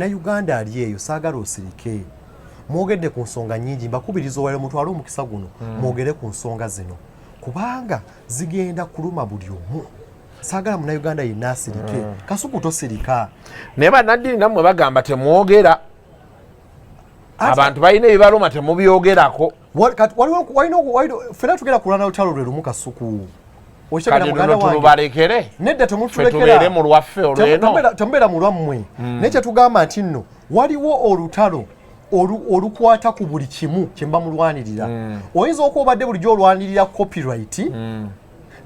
munnayuganda ali eyo saagala osirike mwogedde ku nsonga nnyingi mbakubiriza owale mutwale omukisa guno mwogere ku nsonga zino kubanga zigenda kuluma buli omu saagala munnayuganda yenna asirike Kasuku tosirika naye bannaddiini nammwe bagamba temwogera abantu balina ebibaluma temubyogerako fena tugenda kulwana lutalo lwe lumu Kasuku tulubalekere nedda temutulekera mu lwaffe olweno temubeera mu lwammwe naye kyetugamba nti nno waliwo olutalo olukwata ku buli kimu kye mba mulwanirira oyinza okuba obadde bulijjo olwanirira copyright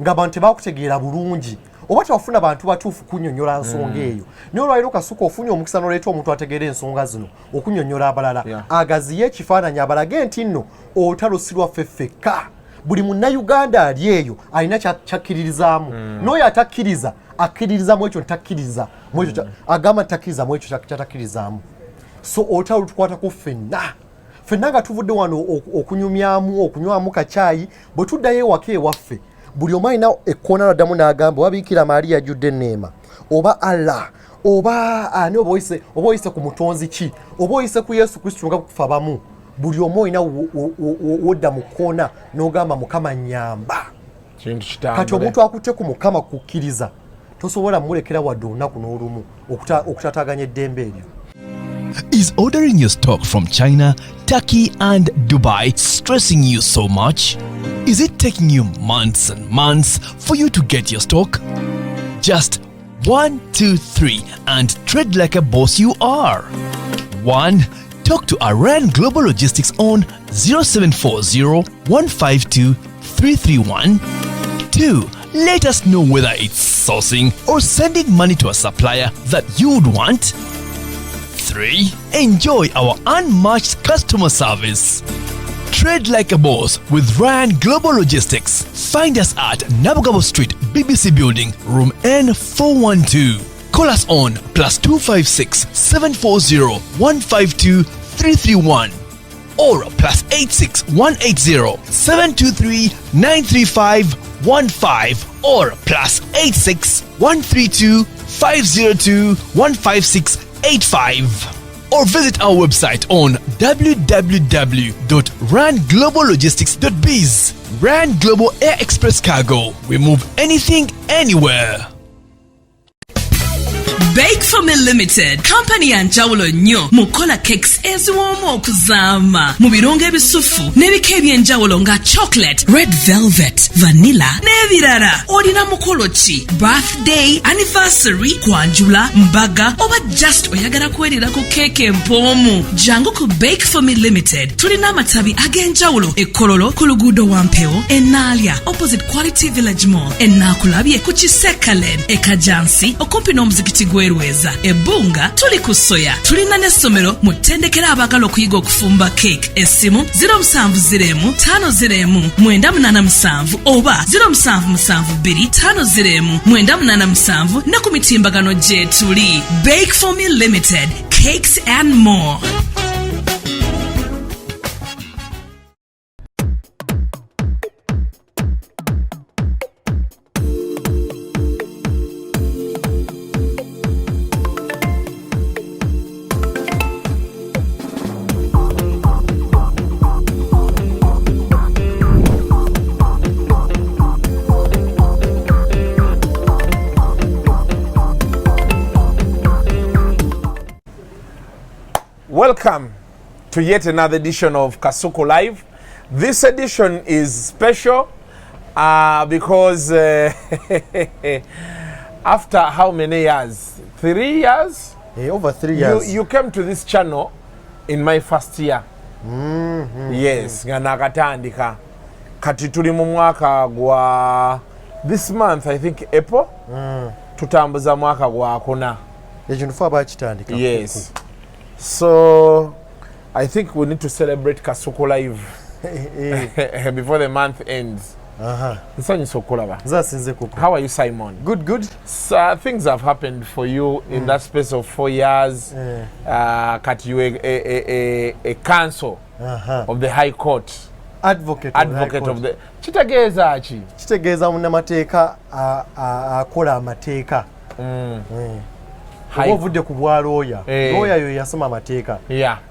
nga bantu tebakutegeera bulungi oba tewafuna bantu batuufu kunnyonnyola nsonga eyo naye olwaliro Kasuku ofunye omukisa n'oleeta omuntu ategeera ensonga zino okunnyonnyola abalala agaziye ekifaananyi abalage nti nno olutalo si lwaffe ffekka buli munnayuganda ali eyo alina kyakkiririzaamu n'oyo atakkiriza akkiririzamu ekyo ntakkiriza agamba ntakkiriza mu ekyo kyatakkiririzaamu so olutalo lutukwatako ffenna nga tuvudde wano okunyumyamu okunywamu kacaayi bwe tuddayo ewaka ewaffe buli omu alina ekkoona laddamu n'agamba oba Biikira Maaliya ajjudde enneema oba Allah oba ani oba oyise ku mutonzi ki oba oyise ku Yesu Kristo nga kufa bamu buli omu olina wodda mu kkoona n'ogamba Mukama nnyamba kati omuntu akutte ku Mukama kukkiriza tosobola mulekera wadde olunaku n'olumu okutataaganya eddembe eryo. Is ordering your stock from China, Turkey and Dubai stressing you so much? Is it taking you months and months for you to get your stock? Just 1, 2, 3 and trade like a boss you are. 1. Talk to Aran Global Logistics on 0740 152 331. 2. Let us know whether it's sourcing or sending money to a supplier that you would want. 3. Enjoy our unmatched customer service. Trade like a boss with Ryan Global Logistics. Find us at Nabugabo Street, BBC Building, room N412. Call us on +256 740 152 331 or +86 180 723 935 15 or +86 132 502 156 85 or visit our website on www.rangloballogistics.biz. Rand Global Air Express Cargo. We move anything, anywhere. Bake for Me Limited, company yanjawulo nnyo mukola cakes eziwoomu okuzaama mu birungo ebisufu n'ebika ebyenjawulo nga chocolate, red velvet, vanilla n'ebirala. Olina mukolo ki? Birthday, anniversary, kwanjula, mbaga oba just oyagala kwerira ku keeke empoomu? Jangu ku Bake for Me Limited. Tulina amatabi ag'enjawulo e Kololo ku luguudo Wampewo, e Naalya opposite Quality Village Mall, e Naakulabye ku Kisekalen, e Kajansi okumpi n'omuzikiti Rweza, Ebunga tuli ku Soya. Tulina n'essomero mu ttendekero abaagala okuyiga okufumba cake. Essimu 07050987 oba 0772501987 ne ku mitimbagano gye tuli. Bake for Me Limited, cakes and more. Welcome to yet another edition of Kasuku Live. This edition is special because after how many years? 3 years? Over 3 years. You came to this channel in my first year. Yes, nakatandika. Kati tuli mu mwaka gwa this month, I think April. Tutambuza mwaka gwa kuna. Yes. So I think we need to celebrate Kasuku Live before the month ends. How are you, Simon? Good. So, things have happened for you in that space of 4 years. Cut you a counsel of the High Court. Advocate of the Chitegeeza achi. Chitegeeza munamateeka akola amateeka. ovudde ku bwa lawyer lawyer yo yasoma amateeka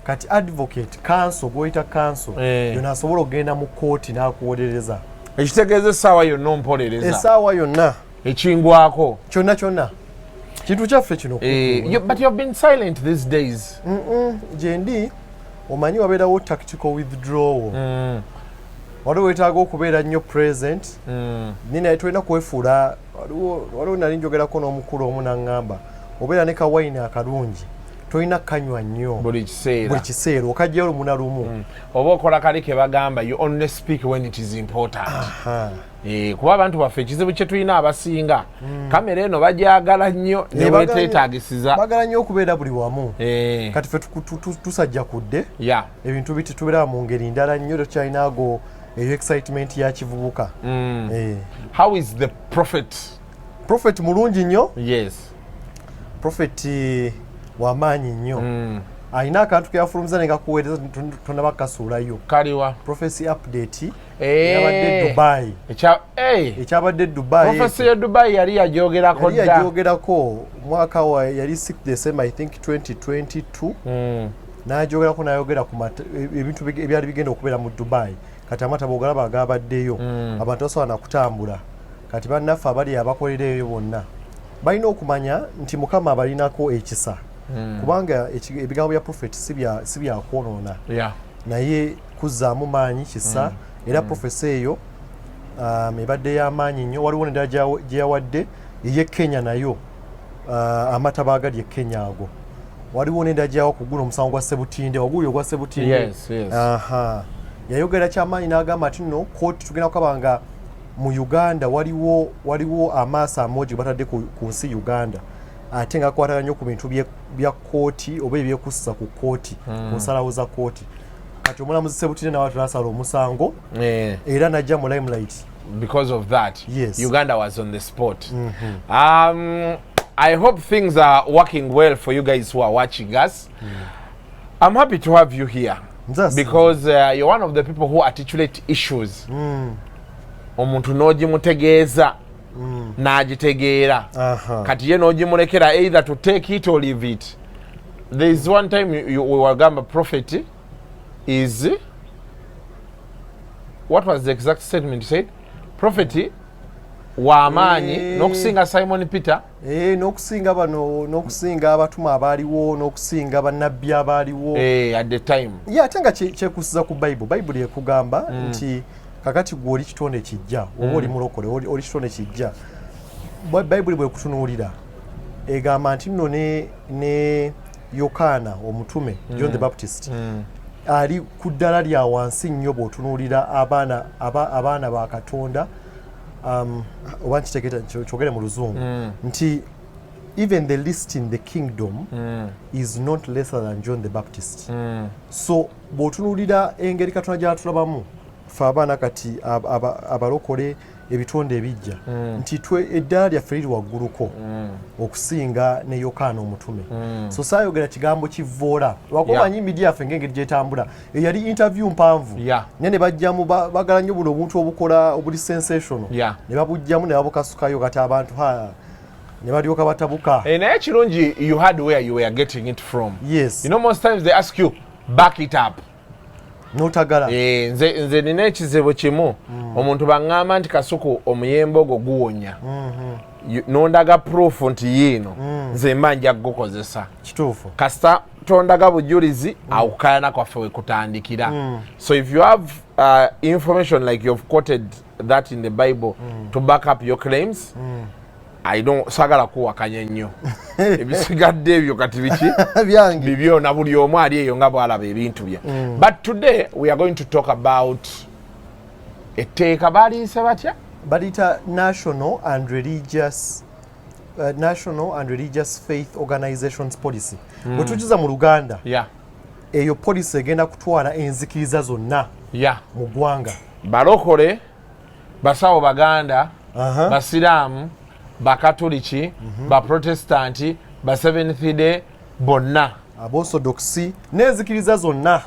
kati advocate counsel goita counsel yona asobola okugenda mu kooti n'akuwolereza ekitegeeza essaawa yonna ompolereza essaawa yonna ekingwako kyonna kintu kyaffe kino but you have been silent these days gyendi omanyi wabeerawo tactical withdrawal waliwo wetaaga okubeera nnyo present ninaye tolina kwefuula waliwo nali njogerako n'omukulu omu naŋŋamba obeera ne kawayini akalungi tolina kanywa nnyo buli kiseera okajjayo lumuna lumu oba okola kali ke bagamba you only speak when it is important kuba abantu baffe ekizibu kye tulina abasinga kamera eno bagyagala nnyo ne weteetaagisiza bagala nnyo okubeera buli wamu kati ffe tusajja kudde ebintu biti tubeera mu ngeri ndala nnyo tokyalinago eyo excitement ya kivubuka how is the prophet mulungi nnyo prophet wamaanyi nnyo alina akantu keyafulumiza nengakuweereza tonaba kasuulayo kaliwa prophecy update yabadde Dubai ekyabadde Dubai prophecy ya Dubai yali yajogerako mwaka wa yali 6 December I think 2022 n'ajogerako n'ayogera ku ebintu ebyali bigenda okubeera mu Dubai kati amataba ogalaba agabaddeyo abantu basobola nakutambula kati bannaffe abali abakolera eyo bonna balina okumanya nti Mukama abalinako ekisa kubanga ebigambo bya prophet si byakwonoona naye kuzzaamu maanyi kisa era profesi eyo ebadde y'amaanyi nnyo waliwo n'eddala gye yawadde eye Kenya nayo amataba agali e Kenya ago waliwo n'eddala gye yawa ku guno omusango gwa Sebutinde waguli ogwa Sebutinde yayogera kyamaanyi n'agamba ati nno kooti tugenda kukabanga mu Uganda waliwo amaaso amogi batadde ku nsi Uganda ate nga kwataganya nnyo ku bintu bya kooti oba ebyekussa ku kooti ku nsalawo za kooti kati omulamuzi Sebutinde nawe tunasala omusango era najja mu limelight because of that Uganda was on the spot I hope things are working well for you guys who are watching us I'm happy to have you here because you're one of the people who articulate issues omuntu n'ogimutegeeza n'agitegeera kati ye n'ogimulekera either to take it or leave it. There is one time we were gamba prophet is what was the exact statement you said? Prophet w'amaanyi n'okusinga Simon Peter n'okusinga bano n'okusinga abatuma abaaliwo n'okusinga bannabbi abaaliwo at the time ate nga kyekusiza ku Bible ekugamba nti kakati gwe oli kitonde kijja oba oli mulokole oli kitonde kijja Bible bwekutunuulira egamba nti nno ne Yokaana omutume John the Baptist ali ku ddala lya wansi nnyo bw'otunuulira abaana ba Katonda oba nkitegeeta kyogere mu luzungu nti even the least in the kingdom is not lesser than John the Baptist so bw'otunuulira engeri Katonda gy'atulabamu ffe abaana kati abalokole ebitonde ebijja nti eddala lyaffe liri wagguluko okusinga ne Yokaana omutume so saayogera kigambo kivvoola lwakumanyi midia yaffe ng'engeri gyetambula eyali interview mpanvu naye ne bajjamu bagala nnyo buno obuntu obukola obuli sensational ne babujjamu ne babukasukayo kati abantu ne balyoka batabuka naye kirungi you had where you were getting it from yes you know most times they ask you back it up notagala nze nina ekizibu kimu omuntu baŋŋamba nti kasuku omuyembe ogwo guwonya nondaga proof nti yiino nze mba nja kugukozesa kituufu kasita tondaga bujulizi awukayana kwaffe wekutandikira so if you have information like you've quoted that in the Bible to back up your claims sagala kuwakanya nnyo ebisigadde ebyo kati biki bibyo na buli omu ali eyo nga bwalaba ebintu bye but today we are going to talk about etteeka baliise batya balita national and religious faith organizations policy bwe tukiza mu Luganda eyo policy egenda kutwala enzikiriza zonna mu ggwanga balokole basawo baganda basiraamu bakatoliki baprotestanti ba Seventh Day bonna Aborthodoxy n'enzikiriza zonna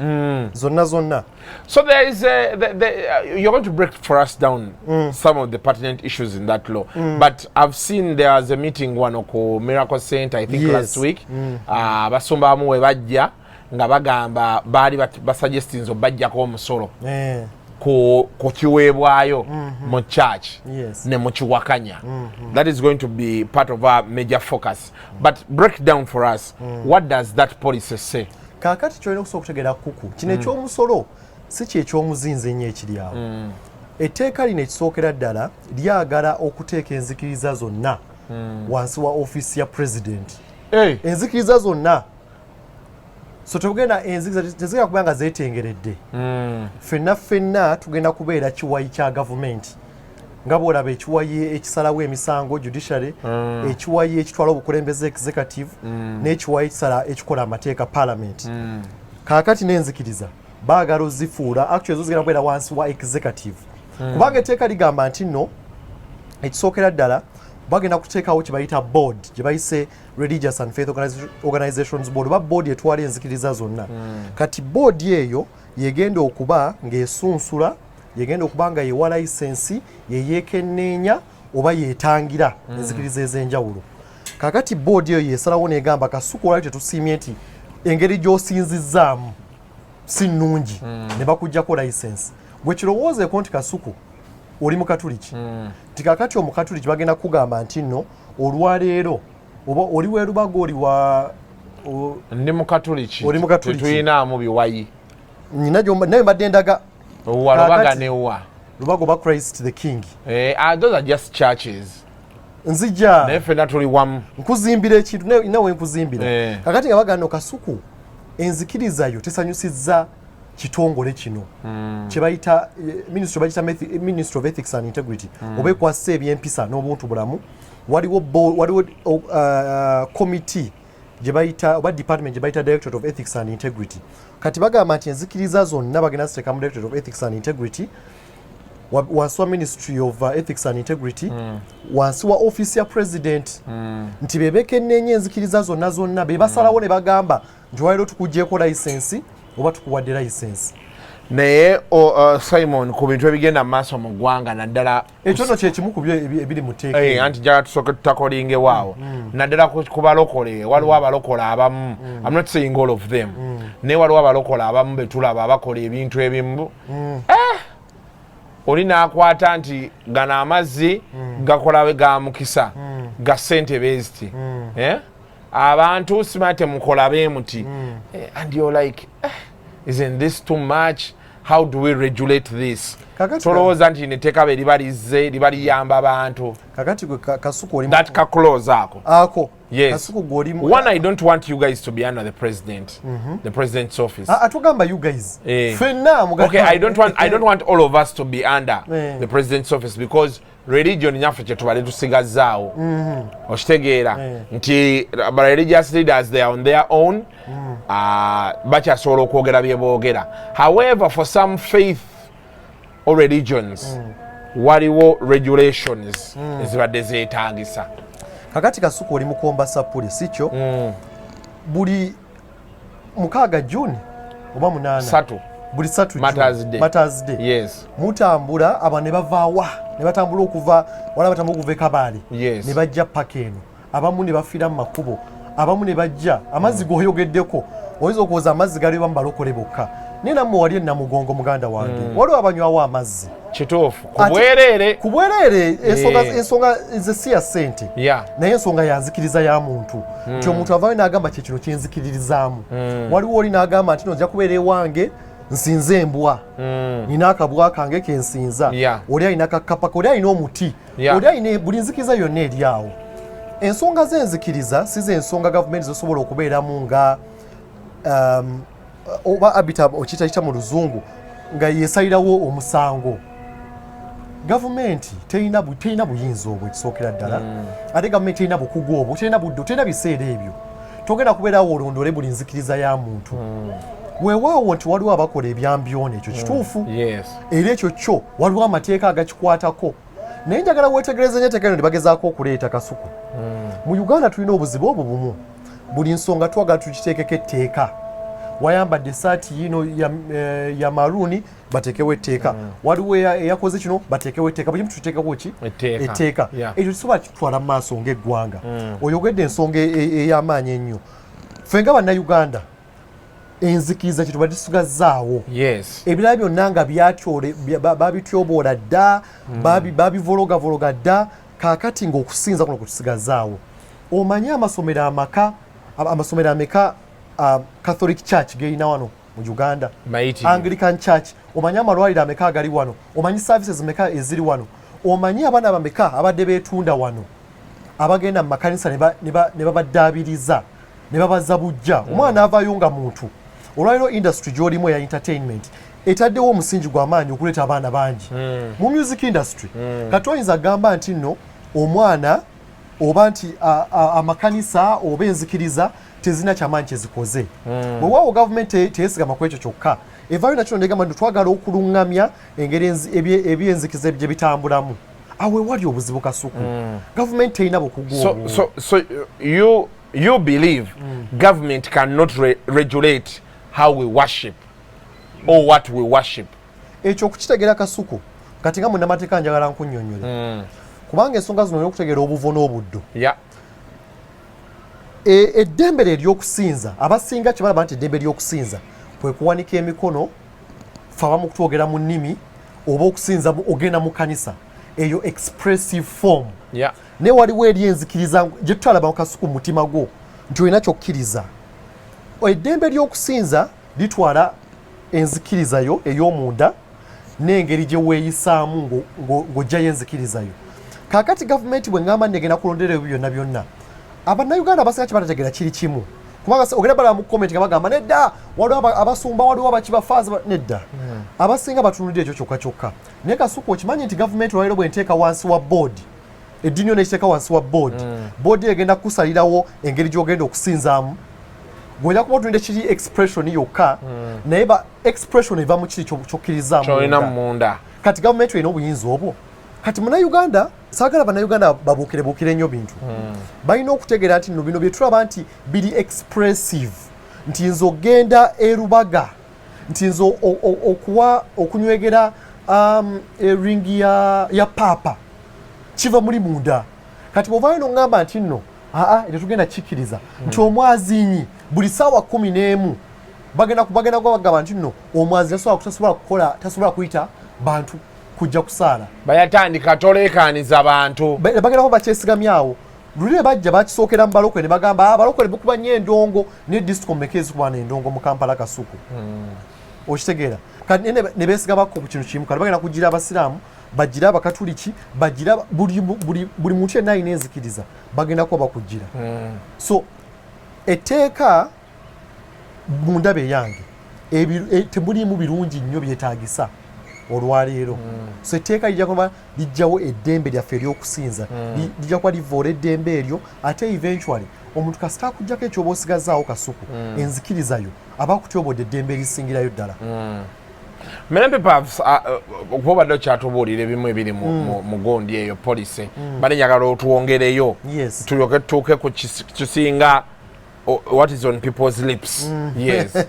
zonna. So there is you're going to break for us down some of the pertinent issues in that law. But I've seen there's a meeting one oko Miracle Center, I think last week. Basumba amu we bajja nga bagamba bali basuggesting zo bajja ko omusolo. Ku kiweebwayo mu church ne mu kiwakanya. That is going to be part of our major focus. But break down for us, what does that policy say? Kakati kyolina okusobola okutegeera kuku kino ekyomusolo si kyekyomuzinze ennyo ekiri awo. Etteeka lino ekisookera ddala lyagala okuteeka enzikiriza zonna wansi wa ofiisi ya president. Enzikiriza zonna so tugenda enzikiriza tezigenda kubeera nga zeetengeredde. Ffenna tugenda kubeera kiwayi kya gavumenti nga bw'olaba ekiwayi ekisalawo emisango judiciary, ekiwayi ekitwala obukulembeze executive, n'ekiwayi ekisala ekikola amateeka parliament. Kaakati n'enzikiriza baagala ozifuula actually zo zigenda kubeera wansi wa executive. Kubanga etteeka ligamba nti nno ekisookera ddala bagenda kuteekawo kye bayita board gye bayise Religious and Faith Organizations Board oba board etwala enzikiriza zonna. Kati board eyo yegenda okuba ng'esunsula, yegenda okuba nga yewa license, yeyeekenneenya oba yeetangira enzikiriza ez'enjawulo. Kakati board eyo yesalawo n'egamba kasuku olwali tetusiimye nti engeri gy'osinzizzaamu si nnungi ne bakuggyako license. Bwe kirowoozeeko nti kasuku oli mukatuliki tikakati omukatuliki bagenda kugamba nti nno olwaleero oba oli werubago oli wa ndi mukatuliki oli mukatuliki tuyinaamu biwayi nina naye mbadde ndaga lubaga newa lubago ba Christ the King. Those are just churches. Nzija naye ffenna tuli wamu nkuzimbira ekintu nawe nkuzimbira kakati nga bagano kasuku enzikiriza yo tesanyusizza kitongole kino kyebayita Ministry of Ethics and Integrity oba ekwasa ebyempisa n'obuntu bulamu. Waliwo committee gyebayita oba department gyebayita Directorate of Ethics and Integrity. Kati bagamba nti enzikiriza zonna bagenda ziteeka mu Directorate of Ethics and Integrity wansi wa Ministry of Ethics and Integrity wansi wa office ya president nti bebekenneenya enzikiriza zonna be basalawo ne bagamba nti waliwo tukugyeko license oba tukuwadde license. Naye Simon ku bintu ebigenda mu maaso mu ggwanga naddala ekyo nno kyekimu ku byo ebiri mu tteeka anti njagala tusooke tutakolinge waawo naddala ku balokole waliwo abalokole abamu I'm not saying all of them naye waliwo abalokole abamu betulaba abakola ebintu ebimu oli n'akwata nti gano amazzi gakola ga mukisa ga ssente beeziti abantu simanyi temukola beemuti and you're like isn't this too much? How do we regulate this? Tolowooza nti netteeka be liba lizze liba liyamba abantu kakati kasuku oli that close ako yes kasuku goli one. I don't want you guys to be under the president the president's office atugamba you guys fenna okay I don't want all of us to be under the president's office because religion nyaffe kye tubale tusigazaawo okitegeera nti religious leaders they are on their own bakyasobola okwogera bye boogera. However for some faith or religions waliwo regulations ezibadde zeetaagisa. kakati kasuku oli mukomba sapuli sikyo buli 6 June oba 8 buli 3 Matters Day yes mutambula aba ne bavaawa ne batambula okuva wala batambula okuva Kabale ne bajja paka eno abamu ne bafiira mu makubo abamu ne bajja amazzi goyogeddeko oyinza okuwoza amazzi galiba mu balokole bokka naye nammwe wali Namugongo muganda wange waliwo abanywawo amazzi kituufu ku bwereere ensonga ze si ya ssente naye ensonga yanzikiriza ya muntu nti omuntu avaayo n'agamba kyekino kyenzikiririzaamu waliwo oli n'agamba nti nojja kubeera ewange nsinze embwa nina akabwa kange kensinza oli alina kakapaka oli alina omuti oli alina buli nzikiriza yonna eri awo. Ensonga z'enzikiriza si z'ensonga gavumenti zisobola okubeeramu nga oba abita okiyita mu luzungu nga yeesalirawo omusango. Gavumenti terina buyinza obwo ekisookera ddala ate gavumenti terina bukugu obwo terina budde terina biseera ebyo togenda kubeerawo olondole buli nzikiriza ya muntu weewaawo nti waliwo abakola ebyambyona ekyo kituufu era ekyo kyo waliwo amateeka agakikwatako naye njagala weetegereze nnyo etteeka lino lye bagezaako okuleeta kasuku mu Uganda tulina obuzibu obwo bumu buli nsonga twagala tukiteekeko etteeka wayambadde essaati yino ya marooni bateekewo etteeka waliwo eyakoze kino bateekewo etteeka buli muntu tuteekako ki etteeka ekyo kisobola kitwala mu maaso ng'eggwanga oyogedde ensonga ey'amaanyi ennyo ffe nga bannayuganda enzikiriza kye tubadde tusigazaawo ebirala byonna nga babityoboola dda babivologavologa dda kaakati ng'okusinza kuno kutusigazaawo omanyi amasomero ameka Catholic Church geyina wano mu Uganda Anglican Church omanyi amalwaliro ameka agali wano omanyi services meka eziri wano omanyi abaana abameka abadde beetunda wano abagenda mu makanisa ne babaddaabiriza ne babaza bujja omwana avaayo nga muntu olwaliro industry gy'olimu eya entertainment etaddewo omusingi gw'amaanyi okuleeta abaana bangi mu music industry kati oyinza agamba nti nno omwana oba nti amakanisa oba enzikiriza tezina kyamaanyi kyezikoze bwewaawo gavumenti teyesigama ku ekyo kyokka evaayo nakino negamba nti twagala okuluŋŋamya engeri ebyenzikiriza gye bitambulamu awe wali obuzibu kasuku gavumenti terina bukugu so you believe government cannot regulate how we worship or what we worship ekyo okukitegeera kasuku kati nga munnamateeka njagala nkunnyonnyole kubanga ensonga zino olw'okutegeera obuvo n'obuddo eddembe ery'okusinza abasinga kye balaba nti eddembe ery'okusinza kwe kuwanika emikono fe abamu kutwogera mu nnimi oba okusinza ogenda mu kanisa eyo expressive form naye waliwo eri enzikiriza gye tutwalaba mu kasuku mu mutima gwo nti olina kyokkiriza eddembe ly'okusinza litwala enzikirizayo ey'omunda n'engeri gye weeyisaamu ng'ojjayo enzikirizayo kaakati gavumenti bwe ngamba negenda kulondera ebyo byonna byonna abannayuganda abasinga kye batategeera kiri kimu kubanga ogenda balaba mu komenti nga bagamba nedda waliwo abasumba waliwo abakibafaazi nedda abasinga batunulira ekyo kyokka kyokka naye kasuku okimanyi nti gavumenti olwaliro bwenteeka wansi wa boodi eddiini yonna ekiteeka wansi wa boodi boodi egenda kukusalirawo engeri gy'ogenda okusinzaamu gwojja kuba otunulira kiri expression yokka naye expression eva mu kiri kyokkirizaamu munda kati gavumenti erina obuyinza obwo kati munnayuganda saagala bannayuganda babuukirebuukire nnyo bintu balina okutegeera nti nno bino bye tulaba nti biri expressive nti nze ogenda erubaga nti nze okunywegera eringi ya paapa kiva muli munda kati bw'ovaayo n'oŋŋamba nti nno tetugenda kikkiriza nti omwazinyi buli ssaawa 11 bagenda bagamba nti nno omwazi tasobola kuyita bantu kujja kusaala bayatandika toleekaaniza abantu bagendako bakyesigamyawo luli bajja bakisookera mu balokole ne bagamba abalokole bukuba nnyo endongo ne disco mmeka ezikubana endongo mu Kampala kasuku okitegeera kati ne beesigamako ku kintu kimu kati bagenda kugira abasiraamu bagira abakatuliki bagira buli muntu yenna alina enzikiriza bagenda kuba bakugira so etteeka mu ndaba eyange temuliimu birungi nnyo byetaagisa olwaleero so etteeka lijja kuba lijjawo eddembe lyaffe ery'okusinza lijja kuba livoola eddembe eryo ate eventually omuntu kasita akugjako ekyoba osigazaawo kasuku enzikirizayo aba akutyobodde eddembe erisingirayo ddala many people okuba obadde okyatubuulira ebimu ebiri mu gondi eyo police bali njagala otuwongereyo tulyoke tutuuke ku kisinga what is on people's lips yes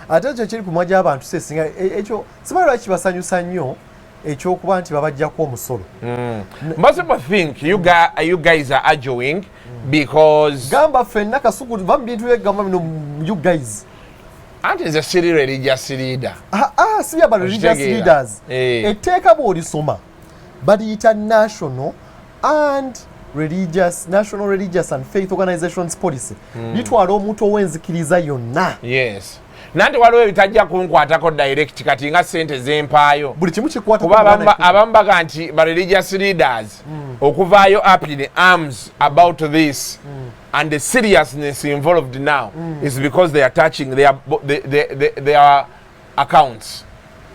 ate ekyo kiri ku mwa gy'abantu sesinga ekyo simanyi lwaki kibasanyusa nnyo ekyokuba nti babajjako omusolo most people think you guys are arguing because gamba ffenna kasuku va mu bintu byegamba bino you guys anti nze siri religious leader si byaba religious leaders etteeka bw'olisoma baliyita national religious and faith organizations policy litwala omuntu ow'enzikiriza yonna yes nanti waliwo ebitajja kunkwatako direct kati nga ssente zempaayo buli kimu kikwata kuba abamu baga nti ba religious leaders okuvaayo up in arms about this and the seriousness involved now is because they are touching their accounts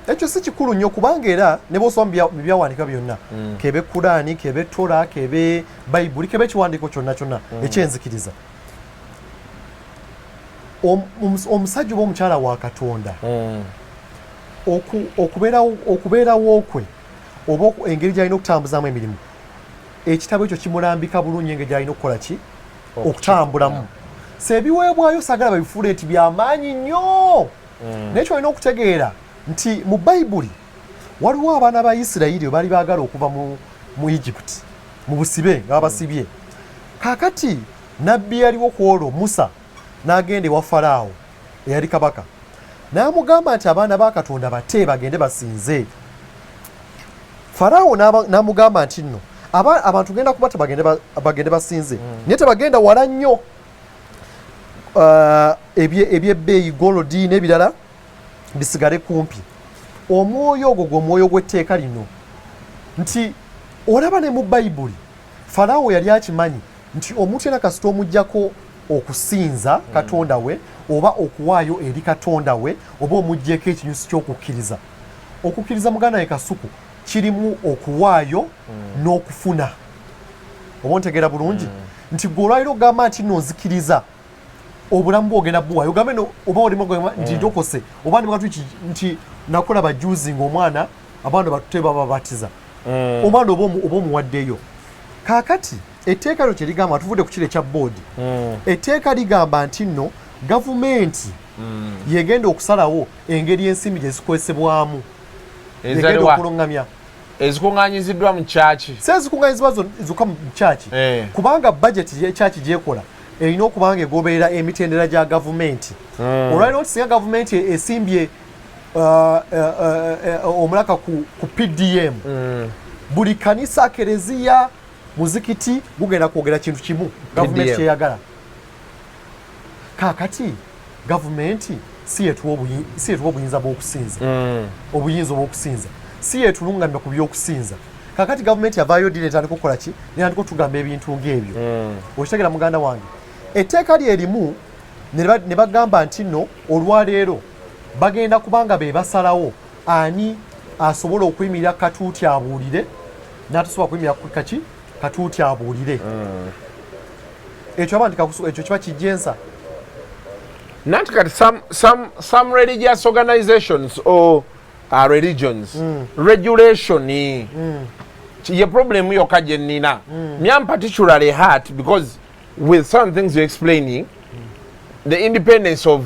ekyo si kikulu nnyo kubanga era ne bw'osoma mu byawandiika byonna kebe Kuraani kebe Tora kebe Bayibuli kebe ekiwandiiko kyonna kyonna ekyenzikiriza omusajja oba omukyala wa Katonda okubeerawo kwe oba engeri gy'alina okutambuzaamu emirimu ekitabo ekyo kimulambika bulungi engeri gy'alina okukola ki okutambulamu sebiweebwayo sagala babifuule nti byamaanyi nnyo nekyo olina okutegeera nti mu bayibuli waliwo abaana ba Isirayiri bali baagala okuva mu Egypt mu busibe nga babasibye kaakati nabbi yaliwo ku olwo Musa n'agenda ewa Falaawo eyali kabaka n'amugamba nti abaana ba Katonda bate bagende basinze. Falaawo n'amugamba nti nno abantu genda kubata bagende basinze naye tebagenda wala nnyo ebyebbeeyi golodi n'ebirala bisigale kumpi. Omwoyo ogwo gw'omwoyo gw'etteeka lino nti olaba ne mu bayibuli Falaawo yali akimanyi nti omuntu yena kasita omuggyako okusinza Katonda we oba okuwaayo eri Katonda we oba omuggyeko ekinyusi ky'okukkiriza. Okukkiriza muganda we kasuku kirimu okuwaayo n'okufuna. Oba ontegeera bulungi nti gwe olwaliro ogamba nti nno nzikiriza obulamu bwogenda buwaayo ogambe oba olimu nti ndokose oba nti nakola bajuzi ng'omwana abaana batute bababatiza omwana oba omuwaddeyo. Kaakati etteeka lyo kye ligamba tuvudde ku kiro ekya boodi etteeka ligamba nti nno gavumenti yegenda okusalawo engeri ensimbi gye zikozesebwamu yegenda okulungamya ezikuŋŋaanyiziddwa mu kyaki sezikuŋŋaanyizibwa zokka mu kyaki kubanga bajeti y'ekyaki gyekola erina okubanga egoberera emitendera gya gavumenti. Olwaliro nti singa gavumenti esimbye omulaka ku PDM buli kanisa kereziya muzikiti gugenda kwogera kintu kimu gavumenti kyeyagala. Kaakati gavumenti si yetuwa obuyinza bw'okusinza obuyinza obw'okusinza si yetulungamya ku by'okusinza. Kaakati gavumenti yavaayo ddi netandika okukola ki netandika otugamba ebintu ng'ebyo. Okitegera muganda wange etteeka lyerimu ne bagamba nti nno olwaleero bagenda kubanga be basalawo ani asobola okuyimirira katuuti abuulire n'atasobola kuyimirira kaki katuuti abuulire. Ekyo abantu ekyo kiba kijjensa. Nanti kati some religious organizations or religions regulation ye problem yokka gye nnina me am particularly hurt because with some things you're explaining the independence of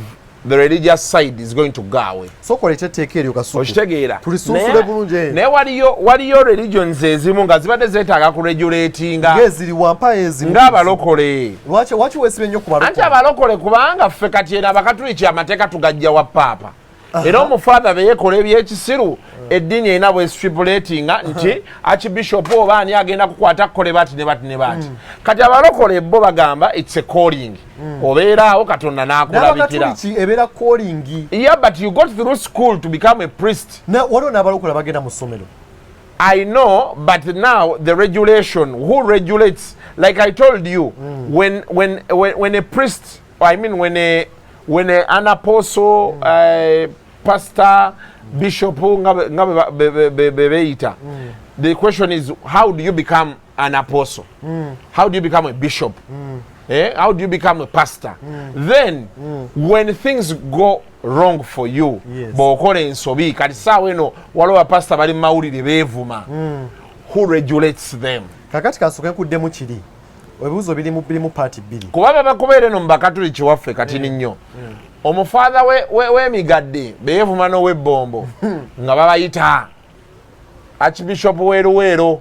the religious side is going to go away. So kolete etteeka eryo kasuku okitegeera tulisunsule bulungi naye waliyo religions ezimu nga zibadde zeetaaga ku regulatinga ngeziri wampa ezimu ng'abalokole. Lwaki weesibye nnyo ku balokole? Anti abalokole kubanga ffe kati eno abakatuliki amateeka tugajja wa paapa era omufaatha beyekola ebyekisiru eddiini erina bwesitipulatinga nti archbishop oba ani agenda kukwata kukole bati ne bati ne bati. Kati abalokole bo bagamba it's a calling obeeraawo Katonda n'akulabikira. N'abakatuliki ebeera calling. Yeah, but you got through school to become a priest. Waliwo n'abalokole bagenda mu ssomero. I know, but now the regulation, who regulates, like I told you, when a priest, I mean when an apostle, pastor, bishop, the question is, how do you become an apostle? How do you become a bishop? How do you become a pastor? Then, when things go wrong for you, bw'okola ensobi kati saawa eno waliwo bapasita bali mu mawulire beevuma, who regulates them? Kakati kasooke nkuddemu kiri ebibuuzo birimu paati bbiri kuba babakubeera eno mu bakatuliki waffe kati nnyo omufaatha w'emigadde beevuma n'ow'ebbombo nga babayita archbishop w'eruweero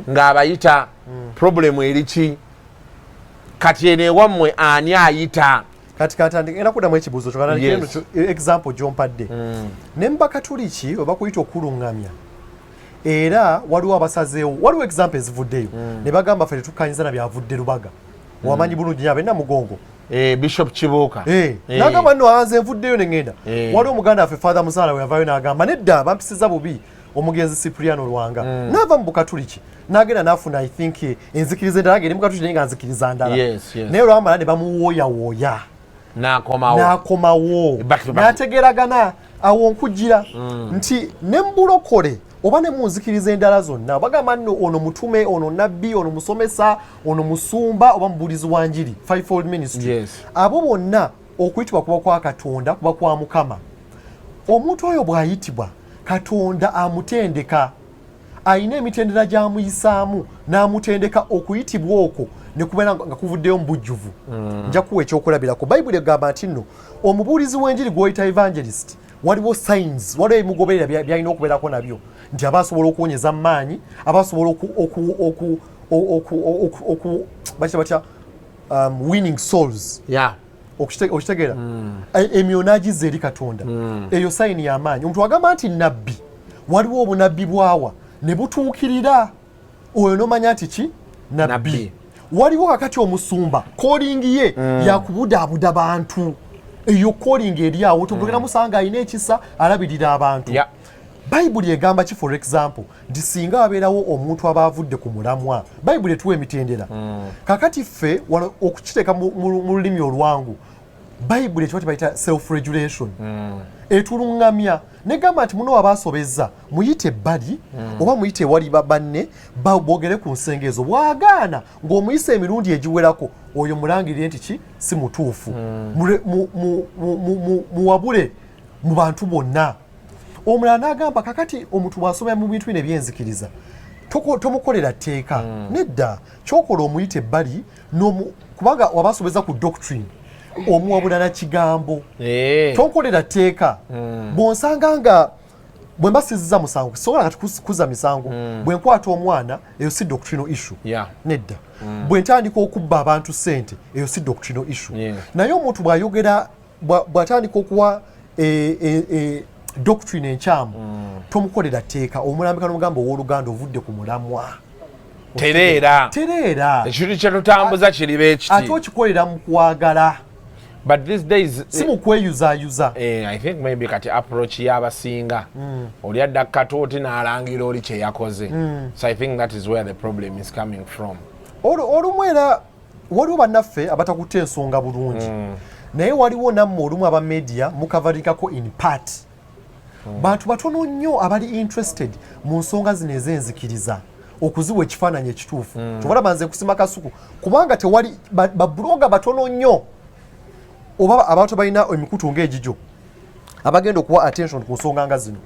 ng'abayita problemu eri ki kati eno ewammwe ani ayita kati ngenda kuddamu ekibuuzo kyokanano example gyompadde ne mu bakatuliki oba kuyita okulungamya era waliwo abasazeewo waliwo example ezivuddeyo ne bagamba ffe tetukkanyiza na byavudde Lubaga wamanyi bulungi nyo abalina mugongo Bishop Kibuuka n'agamba nno anze nvuddeyo ne ŋŋenda waliwo muganda waffe Father Musaala we yavaayo n'agamba nedda bampisiza bubi omugenzi Cipriano Lwanga n'ava mu bukatuliki n'agenda n'afuna I think enzikiriza endala agenda mu bukatuliki naye nga nzikiriza ndala naye olwamala ne bamuwooyawooya n'akomawo n'ategeragana awo nkujjira nti ne mbulokole oba ne munzikiriza endala zonna bagamba nno ono mutume ono nabbi ono musomesa ono musumba oba mubuulizi wa njiri fivefold ministry abo bonna okuyitibwa kuba kwa Katonda kuba kwa Mukama. Omuntu oyo bw'ayitibwa Katonda amutendeka ayina emitendera gy'amuyisaamu n'amutendeka okuyitibwa okwo ne kubeera nga kuvuddeyo mu bujjuvu nja kuwa ekyokulabirako. Bayibuli egamba nti nno omubuulizi w'enjiri gw'oyita evangelist waliwo signs, waliwo ebimugoberera byalina okubeerako nabyo nti aba asobola okuwonyeza mu maanyi, aba asobola batya winning souls. Okitegeera emyoyo n'agizza eri Katonda, eyo sayini y'amaanyi. Omuntu agamba nti nabbi, waliwo obunabbi bwawa ne butuukirira, oyo nomanya nti ki nabbi. Waliwo kakati omusumba kolingi ye yakubudaabuda bantu, eyo kolingi eri awo togenda musanga alina ekisa alabirira abantu. Bayibuli egamba ki for example nti singa abeerawo omuntu aba avudde ku mulamwa, Bayibuli etuwa emitendera. Kakati ffe okukiteeka mu lulimi olwangu, Bayibuli ekiba bayita self regulation, etuluŋŋamya negamba nti muno abaasobezza muyite ebbali oba muyite ewali banne boogere ku nsenge ezo. Bw'agaana ng'omuyise emirundi egiwerako, oyo mulangirire nti ki si mutuufu, muwabule mu bantu bonna. Omulala n'agamba kakati omuntu bw'asomera mu bintu bino ebyenzikiriza tomukolera tteeka, nedda kyokola omuyite ebbali kubanga wabaasobeza ku doctrine omuwabula na kigambo, tonkolera tteeka. Bw'onsanga nga bwe mbasizza musango sobola kati kuza misango, bwe nkwata omwana eyo si doctrinal issue, nedda. Bwe ntandika okubba abantu ssente eyo si doctrinal issue. Naye omuntu bw'ayogera bw'atandika okuwa doctrine enkyamu tomukolera tteeka. Omulambika n'omugamba ow'oluganda ovudde ku mulamwa, tereera ekintu kye tutambuza kiriba ekiti, ate okikolera mu kwagala. But these days si mu kweyuzaayuza. I think maybe kati approach y'abasinga oli adda katooti n'alangira oli kye yakoze. So I think that is where the problem is coming from. Olumu era waliwo bannaffe abatakutte ensonga bulungi, naye waliwo nammwe olumu aba media mukavarikako in part. Bantu batono nnyo abali interested mu nsonga zino ez'enzikiriza okuziwa ekifaananyi ekituufu. Tobalaba nze nkusima kasuku kubanga tewali babuloga batono nnyo oba abantu balina emikutu ng'egigyo abagenda okuwa attention ku nsonga nga zino.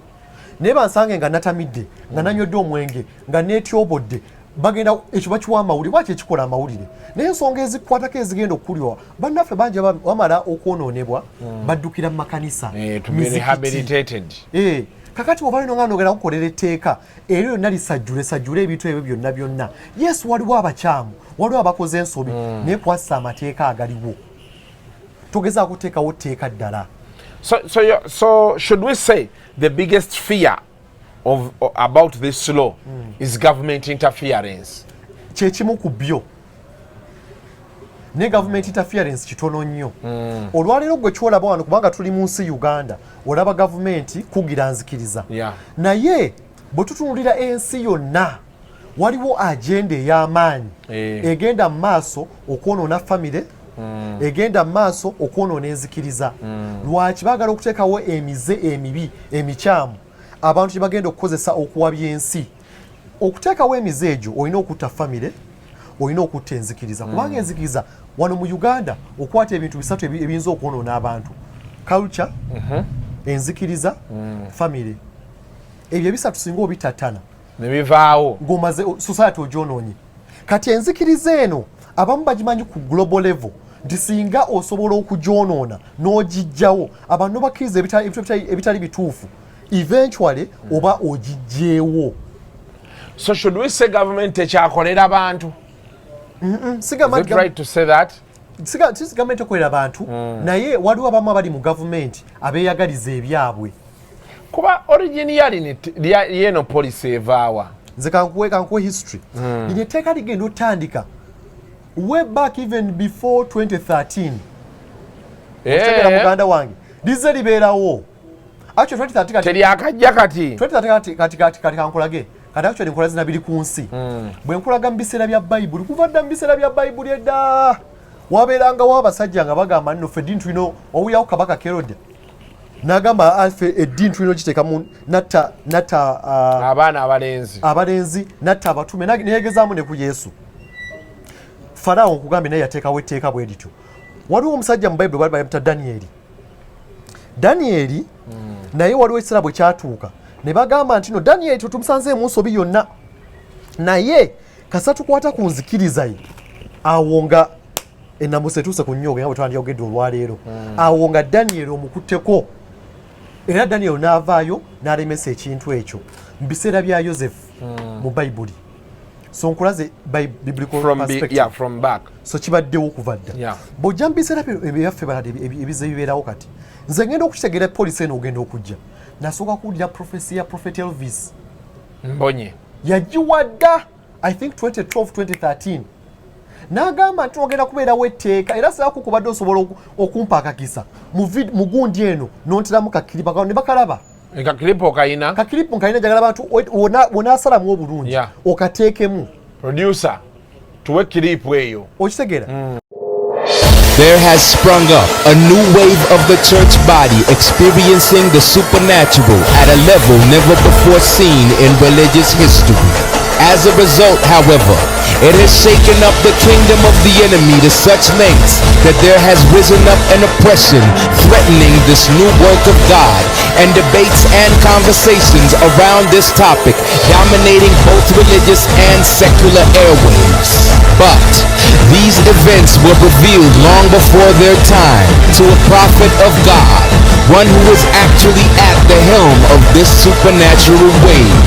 Naye bansange nga natamidde, nga nanywedde omwenge, nga neetyobodde, bagenda ekyo bakiwa amawulire. Bwaki ekikola amawulire? Naye ensonga ezikwatako ezigenda okukulirwa bannaffe bangi bamala okwonoonebwa baddukira mu makanisa, kakati oba lino nga nogera kukolera etteeka eryo lyonna lisajjule ebintu ebyo byonna. Yes, waliwo abakyamu, waliwo abakoze ensobi, naye kwassa amateeka agaliwo, togezaako kuteekawo tteeka ddala. So should we say the biggest fear about this law is government interference? Kyekimu ku byo, ne government interference kitono nnyo. Olwaleero gwe kyolaba wano kubanga tuli mu nsi Uganda, olaba gavumenti kugira nzikiriza, naye bwe tutunulira ensi yonna waliwo agenda ey'amaanyi egenda mu maaso okwonoona famire, egenda mu maaso okwonoona enzikiriza. Lwaki baagala okuteekawo emize emibi emikyamu abantu kye bagenda okukozesa okuwabya ensi? Okuteekawo emize egyo olina okutta famire, olina okutta enzikiriza, kubanga enzikiriza wano mu Uganda okwata ebintu bisatu ebiyinza okwonoona abantu: culture, enzikiriza, famire. Ebyo ebisatu singa obitatana ne bivaawo ng'omaze society ogyonoonye. Kati enzikiriza eno abamu bagimanyi ku global level nti singa osobola okugyonoona n'ogiggyawo abantu bakkiriza ebitali bituufu, eventually oba ogiggyeewo. So should we say government ekyakolera abantu? Is it right to say that? Si gavumenti ekolera abantu, naye waliwo abamu abali mu gavumenti abeeyagaliza ebyabwe. Kuba originally yeno policy evaawa. Nze kankuwe history. Lino etteeka ligenda otandika way back even before 2013. Okitegera muganda wange lize libeerawo. Actually 2013 teri akajja kati. 2013 kati kankulage. Kati actually nkola zina biri ku nsi. Bwe nkulaga mu biseera bya Bayibuli, kuva dda mu biseera bya Bayibuli edda wabeeranga w'abasajja nga bagamba nno ffe eddiini tulina owuyawo kabaka Kerode n'agamba alfe eddiini tulina ogiteeka mu natta abaana abalenzi natta abatume neyegezaamu ne ku Yesu. Farao nkugambe naye yateekawo etteeka bwe lityo. Waliwo omusajja mu Bayibuli bamuta Danieri naye waliwo ekiseera bwe kyatuuka ne bagamba nti no Danieri tumusanze mu nsobi yonna, naye kasa tukwata ku nzikiriza ye awo nga ennamusa etuuse ku nnyo nga bwe twandiyogedde olwaleero awo nga Daniel omukutteko era Daniel n'avaayo n'alemesa ekintu ekyo mu biseera bya Yosefu mu Bayibuli so nkulaze biblical perspective from back so kibaddewo okuva dda bw'ojja mu biseera byaffe balade ebize bibeerawo kati nze ngenda okukitegeera poliisi eno ogenda okujja nasooka kuwulira profesi ya Prophet Elvis Mbonye yagiwa dda I think 2012-2013 n'agamba nti ogenda kubeerawo etteeka era sirako kubadde osobola okumpa akakisa mu gundi eno n'onteramu kakiripa ne bakalaba kakiripa okayina kakiripa nkayina njagala bantu wonaasalamu obulungi okateekemu producer tuwe kiripu eyo okitegeera There has sprung up a new wave of the church body experiencing the supernatural at a level never before seen in religious history. As a result, however, it has shaken up the kingdom of the enemy to such lengths that there has risen up an oppression threatening this new work of God, and debates and conversations around this topic dominating both religious and secular airwaves. But these events were revealed long before their time to a prophet of God, one who was actually at the helm of this supernatural wave.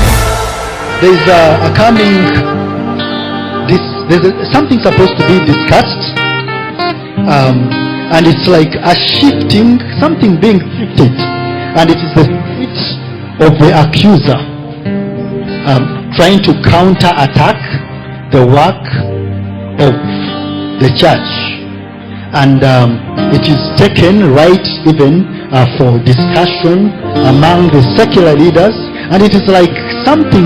There's a coming, something supposed to be discussed, and it's like a shifting, something being shifted, and it is the spirit of the accuser trying to counter-attack the work of the church, and it is taken right even for discussion among the secular leaders, and it is like something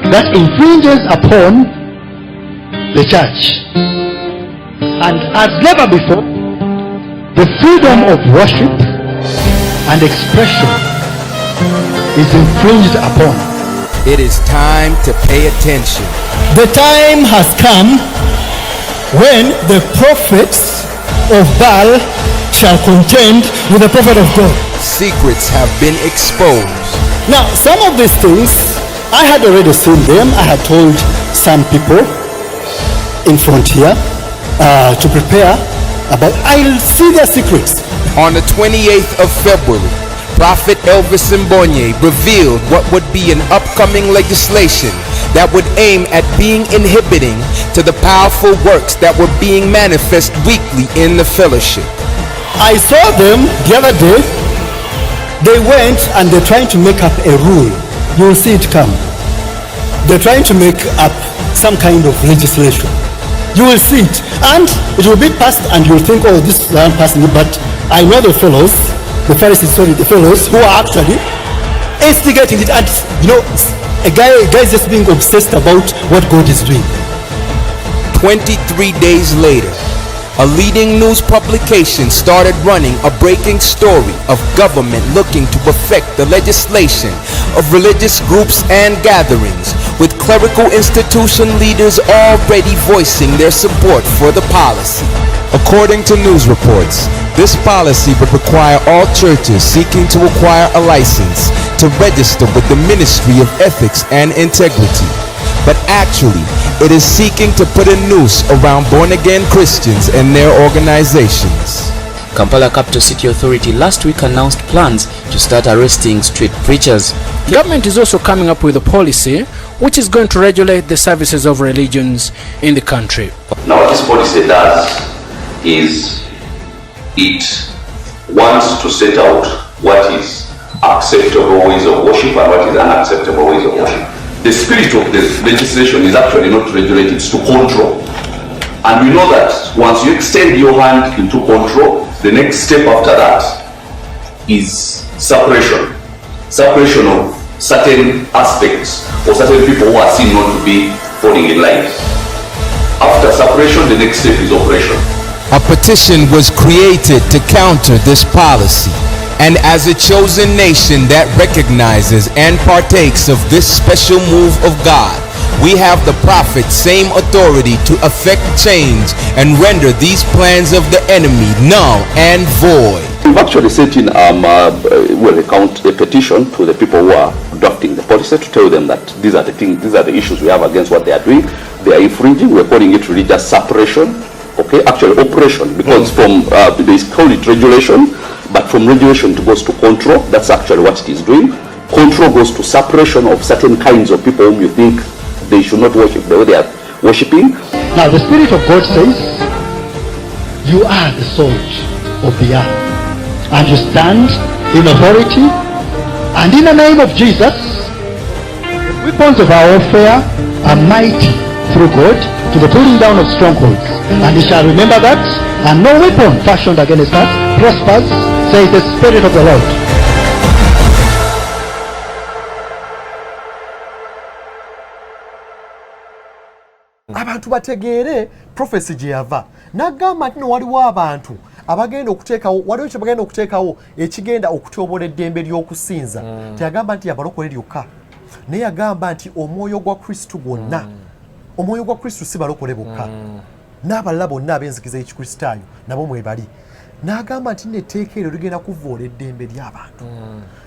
that infringes upon the church, and as never before the freedom of worship and expression is infringed upon. It is time to pay attention. The time has come when the prophets of Baal shall contend with the prophet of God. Secrets have been exposed. Now, some of these things I had already seen them. I had told some people in front here to prepare, but I'll see their secrets. On the 28th of February, Prophet Elvis Mbonye revealed what would be an upcoming legislation that would aim at being inhibiting to the powerful works that were being manifest weekly in the fellowship. I saw them the other day. They went and they're trying to make up a rule. You will see it come. They're trying to make up some kind of legislation. You will see it, and it will be passed, and you'll think, oh, this is passing it. But I know the fellows, the fellows who are actually instigating it, and a guy is just being obsessed about what God is doing. 23 days later, a leading news publication started running a breaking story of government looking to perfect the legislation of religious groups and gatherings, with clerical institution leaders already voicing their support for the policy. According to news reports, this policy would require all churches seeking to acquire a license to register with the Ministry of Ethics and Integrity. But actually, it is seeking to put a noose around born-again Christians and their organizations. Kampala Capital City Authority last week announced plans to start arresting street preachers. The government is also coming up with a policy which is going to regulate the services of religions in the country. Now what this policy does is it wants to set out what is acceptable ways of worship and what is unacceptable ways of worship. The spirit of the legislation is actually not to regulate, it's to control. And we know that once you extend your hand into control, the next step after that is separation. Separation of certain aspects or certain people who are seen not to be falling in line. After separation, the next step is operation. A petition was created to counter this policy. And as a chosen nation that recognizes and partakes of this special move of God, we have the prophet's same authority to effect change and render these plans of the enemy null and void. We've actually sent in a petition to the people who are drafting the policy to tell them that these are the issues we have against what they are doing. They are infringing. We're calling it religious suppression. Okay, actually oppression, because from they call it regulation, but from regulation it goes to control. That's actually what it is doing. Control goes to suppression of certain kinds of people whom you think they should not worship the way they are worshipping. Now the Spirit of God says, you are the salt of the earth, and you stand in authority, and in the name of Jesus, the weapons of our warfare are mighty through God to the pulling down of strongholds. And you shall remember that, and no weapon fashioned against us prospers, says the Spirit of the Lord. Abantu bategeere prophecy gye yava n'agamba nti no waliwo abantu abagenda okuteekawo waliwo kye bagenda okuteekawo ekigenda okutyobola eddembe ly'okusinza teyagamba nti Abalokole lyokka naye yagamba nti omwoyo gwa Kristo gwonna omwoyo gwa Kristo si Balokole bokka n'abalala bonna ab'enzikiza y'Ekikristaayo nabo mwebali n'agamba nti n'etteeka eryo ligenda kuvvoola eddembe ly'abantu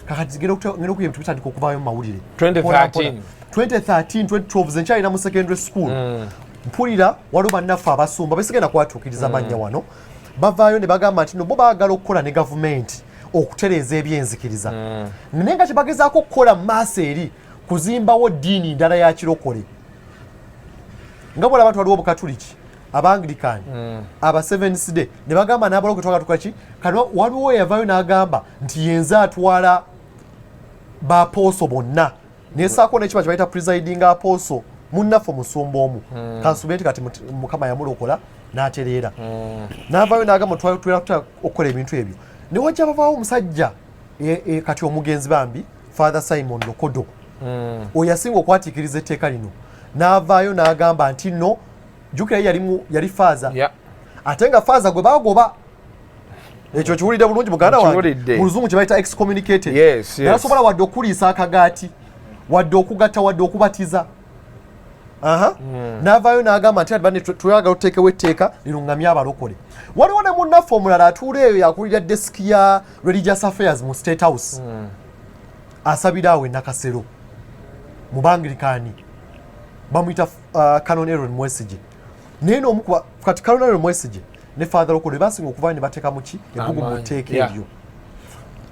kakati ngenda okuyema tubitandika okuvaayo mu mawulire 2013 2012 zenkyalina mu secondary school mpulira waliwo bannaffe abasumba besigenda kwatuukiriza mannya wano bavaayo ne bagamba nti no bo baagala okukola ne gavumenti okutereeza ebyenzikiriza naye nga kyebagezaako okukola mu maaso eri kuzimbawo ddiini ndala ya kirokole nga bwala abantu waliwo obukatuliki abanglikani aba Seventh Day ne bagamba n'Abalokole twagatuka ki kano waliwo yavaayo n'agamba nti yenze atwala bapooso bonna nesaako n'ekiba kye bayita presiding apostle munnaffe musumba omu kansube nti kati Mukama yamulokola n'atereera n'avaayo n'agamba twera okukola ebintu ebyo ne wajja bavaawo omusajja kati omugenzi bambi Father Simon Lokodo oyo yasinga okwatiikiriza etteeka lino n'avaayo n'agamba nti no jukira yali faaza ate nga faaza gwe bagoba ekyo kiwulidde bulungi muganda wange mu luzungu kye bayita excommunicated nasobola wadde okuliisa akagaati wadde okugatta wadde okubatiza n'avaayo n'agamba nti adibane tuyagala tuteekewo etteeka liruŋŋamye Abalokole waliwo ne munnaffe omulala atuula eyo yakulira desiki ya religious affairs mu State House asabira awo Nakasero mu Banglikani bamuyita Canon Aaron Mwesigye naye n'omukuba kati Canon Aaron Mwesigye ne Father Lokole basinga okuvaayo ne bateeka mu ki ebbugu mu tteeka eryo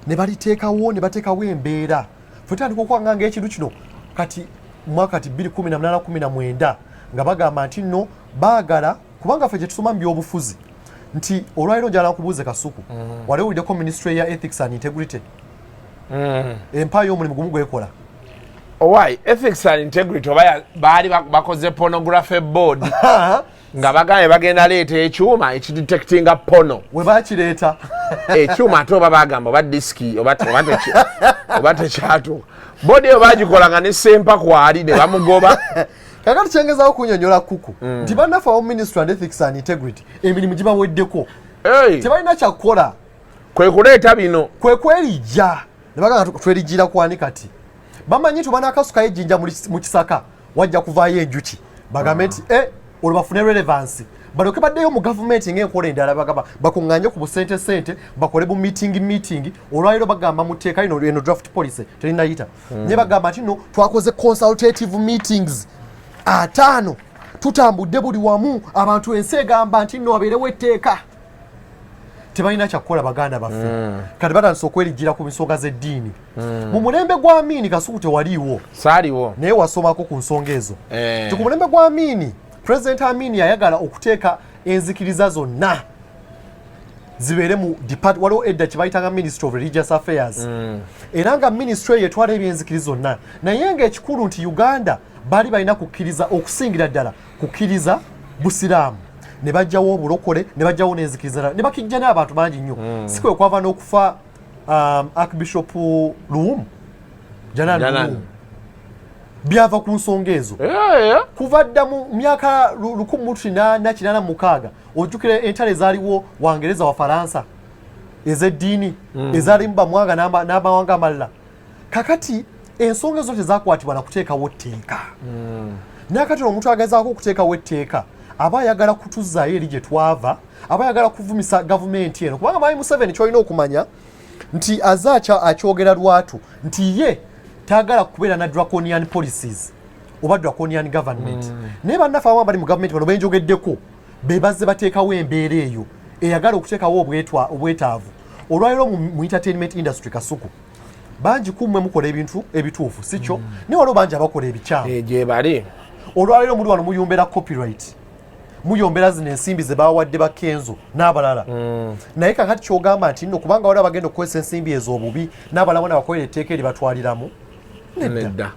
ne baliteekawo ne bateekawo embeera futandika okwanganga ekintu kino kati mwaka 2018-19 nga bagamba nti nno baagala kubanga ffe gye tusoma mu byobufuzi nti olwaliro njala nkubuuze Kasuku wali owuliddeko ministry ya ethics and integrity empaya y'omulimu gumu gwekola owai ethics and integrity oba baali bakoze pornography board nga bagambye bagenda leeta ekyuma ekidetectinga pono we bakireeta ekyuma ate oba bagamba oba diski oba tekyatuuka boodi eyo bagikolanga ne sempa kwali ne bamugoba kakati kyengezaako kunyonyola kuku nti bannaffe abo ministry and ethics and integrity emirimu gibaweddeko tebalina kyakukola kwe kuleeta bino kwe kwelijja ne bagamba twerigira kwani kati bamanyi nti banaakasukayo ejjinja mu kisaka wajja kuvaayo enjuki bagambe nti olwo bafune relevance balyoke baddeyo mu gavumenti ng'enkola endala bagamba bakuŋŋaanye ku busente bakole bu meeting olwaliro bagamba mu tteeka eno draft policy terinayita naye bagamba nti no twakoze consultative meetings 5 tutambudde buli wamu abantu ensi egamba nti no wabeerewo etteeka tebalina kyakukola baganda baffe kati batandise okwerigira ku nsonga z'eddiini mu mulembe gwa Amini Kasuku tewaliiwo saaliwo naye wasomako ku nsonga ezo ku mulembe gwa Amini President Amini yayagala okuteeka enzikiriza zonna zibeere mu waliwo edda kye bayitanga Ministry of Religious Affairs era nga ministry yetwala ebyenzikiriza zonna naye ng'ekikulu nti Uganda baali balina kukkiriza okusingira ddala kukkiriza busiraamu ne bajjawo obulokole ne bajjawo n'enzikiriza ne bakijja n'abantu bangi nnyo si kwe kwava n'okufa Archbishop Luwum Janan byava ku nsonga ezo kuva dda mu myaka 1886 ojjukira entale zaaliwo Wangereza wa Faransa ez'eddiini ezaalimu bamwanga n'amawanga amalala kakati ensonga ezo tezakwatibwa na kuteekawo tteeka nakati omuntu agezaako okuteekawo etteeka aba ayagala kutuzaayo eri gye twava, aba ayagala kuvumisa gavumenti eno kubanga Mwami Museveni kyolina okumanya nti azaacha akyogera lwatu nti ye taagala kubeera na draconian policies oba draconian government naye bannaffe abamu bali mu gavumenti bano benjogeddeko be bazze bateekawo embeera eyo eyagala okuteekawo obwetaavu olwaliro mu entertainment industry kasuku bangi kummwe mukola ebintu ebituufu si kyo naye waliwo bangi abakola ebikyamu gye bali olwaliro muli wano muyombera copyright muyombera zino ensimbi ze bawadde bakenzo n'abalala naye kakati kyogamba nti nno kubanga waliwo bagenda okukozesa ensimbi ez'obubi n'abalala bakolera etteeka eri batwaliramu nedda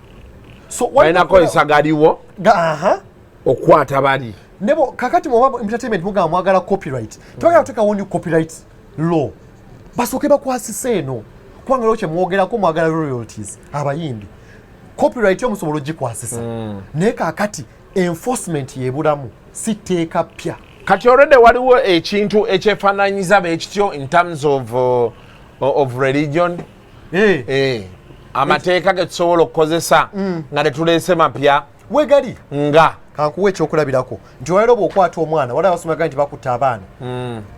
balina kozesa galiwo okwata bali nebo kakati mu entertainment mugamba mwagala copyright tebagala kuteekawo new copyright law basooke bakwasisa eno kubanga lwo kyemwogerako mwagala royalties abayimbi copyright omusobola ogikwasisa naye kakati enforcement yebulamu si teeka pya kati already waliwo ekintu ekyefaananyiza beekityo in terms of religion amateeka getusobola okukozesa nga tetuleese mapya wegali nga kankuwa ekyokulabirako nti waliwo bw'okwata omwana waliwo abasomaga nti bakutta abaana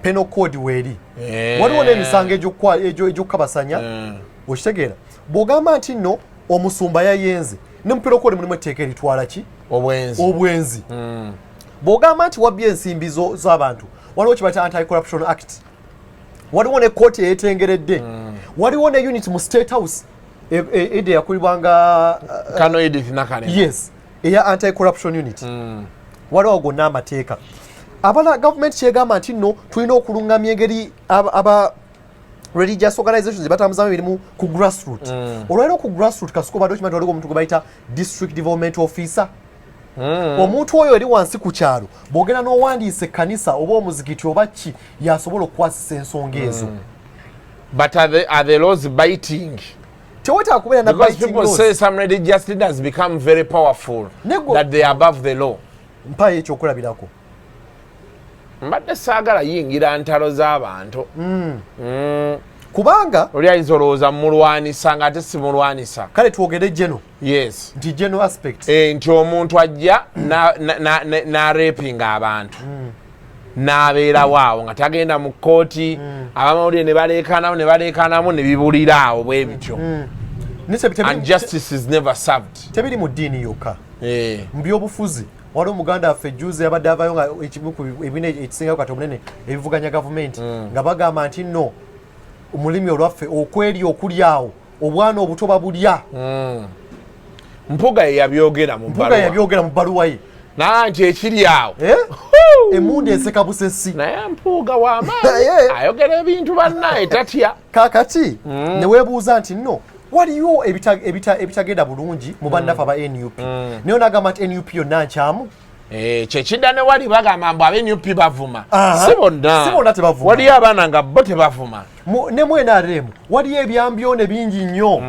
penal code weeri waliwo n'emisango egyokukabasanya okitegeera bw'ogamba nti nno omusumba yayenze ne mu penal code mulimu etteeka eritwala ki obwenzi bw'ogamba nti wabbye ensimbi z'abantu waliwo kibayita anti-corruption act waliwo ne kooti eyetengeredde waliwo ne unit mu state house ede yakulibwanga Kano Edith Nakane yes eya anti-corruption unit waliwo gonna amateeka abala gavumenti kyegamba nti nno tulina okulungamya engeri aba religious organizations batambuzamu emirimu ku grassroot olwaliro ku grassroot kasuko badde okimanyi waliwo omuntu gwe bayita district development officer omuntu oyo eri wansi ku kyalo bw'ogenda n'owandiisa ekkanisa oba omuzikiti oba ki yasobola okukwasisa ensonga ezo but are the laws biting tewetaaga kubeera na because people say some religious leaders become very powerful that they are above the law mpayo ekyokulabirako mbadde saagala yingira ntalo z'abantu kubanga oli ayinza olowooza mulwanisa nga ate si mulwanisa kale twogere geno yes nti geno aspect nti omuntu ajja n'arepinga abantu n'abeerawo awo nga tagenda mu kkooti abamawulire ne baleekaanamu ne bibulira awo bwe bityo and justice is never served tebiri mu ddiini yokka mu byobufuzi waliwo muganda waffe juzi yabadde avayo nga ekimu ku ebibiina ekisingako kati omunene ebivuganya gavumenti nga bagamba nti nno omulimi olwaffe okwerya okuli awo obwana obuto babulya mpuga yabyogera mu bbaluwa ye naye nti ekiri awo emundu eseka busesi naye mpuuga w'amaanyi ayogera ebintu bannaye tatya kakati ne weebuuza nti nno waliyo ebitagenda bulungi mu bannaffe aba NUP naye onagamba nti NUP yonna nkyamu kyekidda ne wali bagamba mbu aba-NUP bavuma si bonna tebavuma waliyo abaana nga bo tebavuma ne mu NRM waliyo ebyambyone bingi nnyo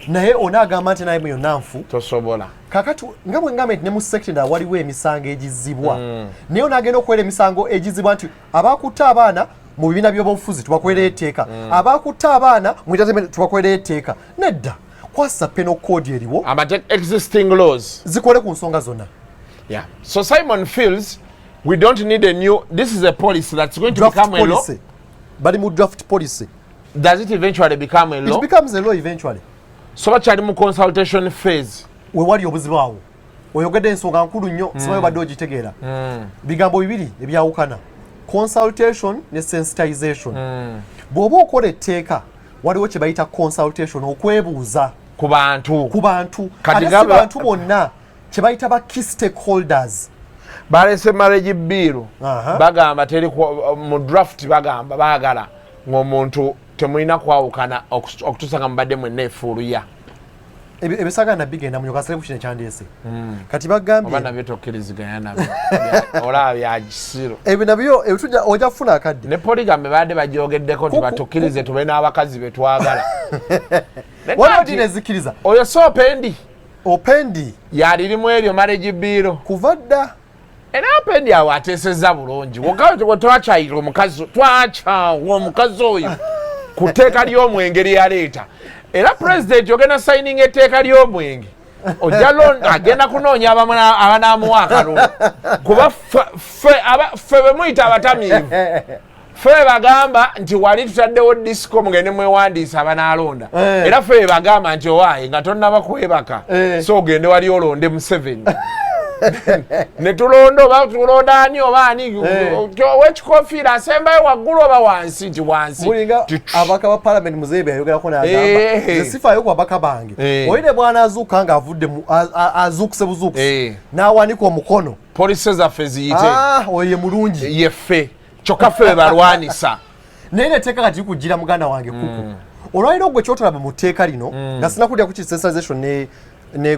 naye onagamba nti naye yonna nfu tosobola kakati nga bwe ngamba nti ne mu secondary waliwo emisango egizibwa naye onagenda okuwera emisango egizibwa nti abakutta abaana mu bibiina by'obufuzi tubakolera etteeka abakutta abaana mu entertainment tubakolera etteeka nedda kwasa penal code eriwo existing laws zikole ku nsonga zonna so Simon feels we don't need a new this is a policy that's going to become a law bali mu draft policy does it eventually become a law it becomes a law eventually so bakyali mu consultation phase we wali obuzibu awo oyogedde ensonga nkulu nnyo sibayo badde ogitegeera bigambo bibiri ebyawukana consultation ne sensitization bw'oba okola etteeka waliwo kye bayita consultation okwebuuza ku bantu ate si bantu bonna kye bayita ba key stakeholders balese marriage bill bagamba teri mu draft bagamba baagala ng'omuntu temulina kwawukana okutuusa mubadde mwenna efuuluya ebisagana bigenda mu nyokasale ku kino ekyandeese kati bagambye oba nabyo tokkiriziganya nabyo olaba byagisiro ebyo nabyo ojja kufuna akadde ne poligame baadde bajogeddeko nti batukkirize tube n'abakazi be twagala waliwo ddiini ezikiriza oyo si opendi yalirimu eryo marriage bill kuva dda era opendi awo ateesezza bulungi wokka twakyayira omukazi twakyawa omukazi oyo ku tteeka ly'omwenge lyaleeta era pulezidenti ogenda sayininga etteeka ly'omwenge ojja londa agenda kunoonya abanamuwa akalulu kuba ffe bwe muyita abatamiivu ffe bagamba nti wali tutaddewo disco mugende mwewandiisa abanaalonda era ffe bagamba nti owaaye nga tonnaba kwebaka so ogende wali olonde Museveni ne tulonda oba tulonda ani oba ani owekikofiira asembayo waggulu oba wansi nti wansi mulinga abaka ba parliament Muzeebe ayogerako n'agamba nze sifaayo ku abaka bange oyine bwana azuuka nga avudde azuukuse buzuukuse n'awanika omukono polisi zaffe ziyite oyo ye mulungi yeffe kyokka ffe bebalwanisa naye netteeka kati kujjira muganda wange kuku olwaliro gwe kyotolaba mu tteeka lino nga sinakulya ku sensitization ne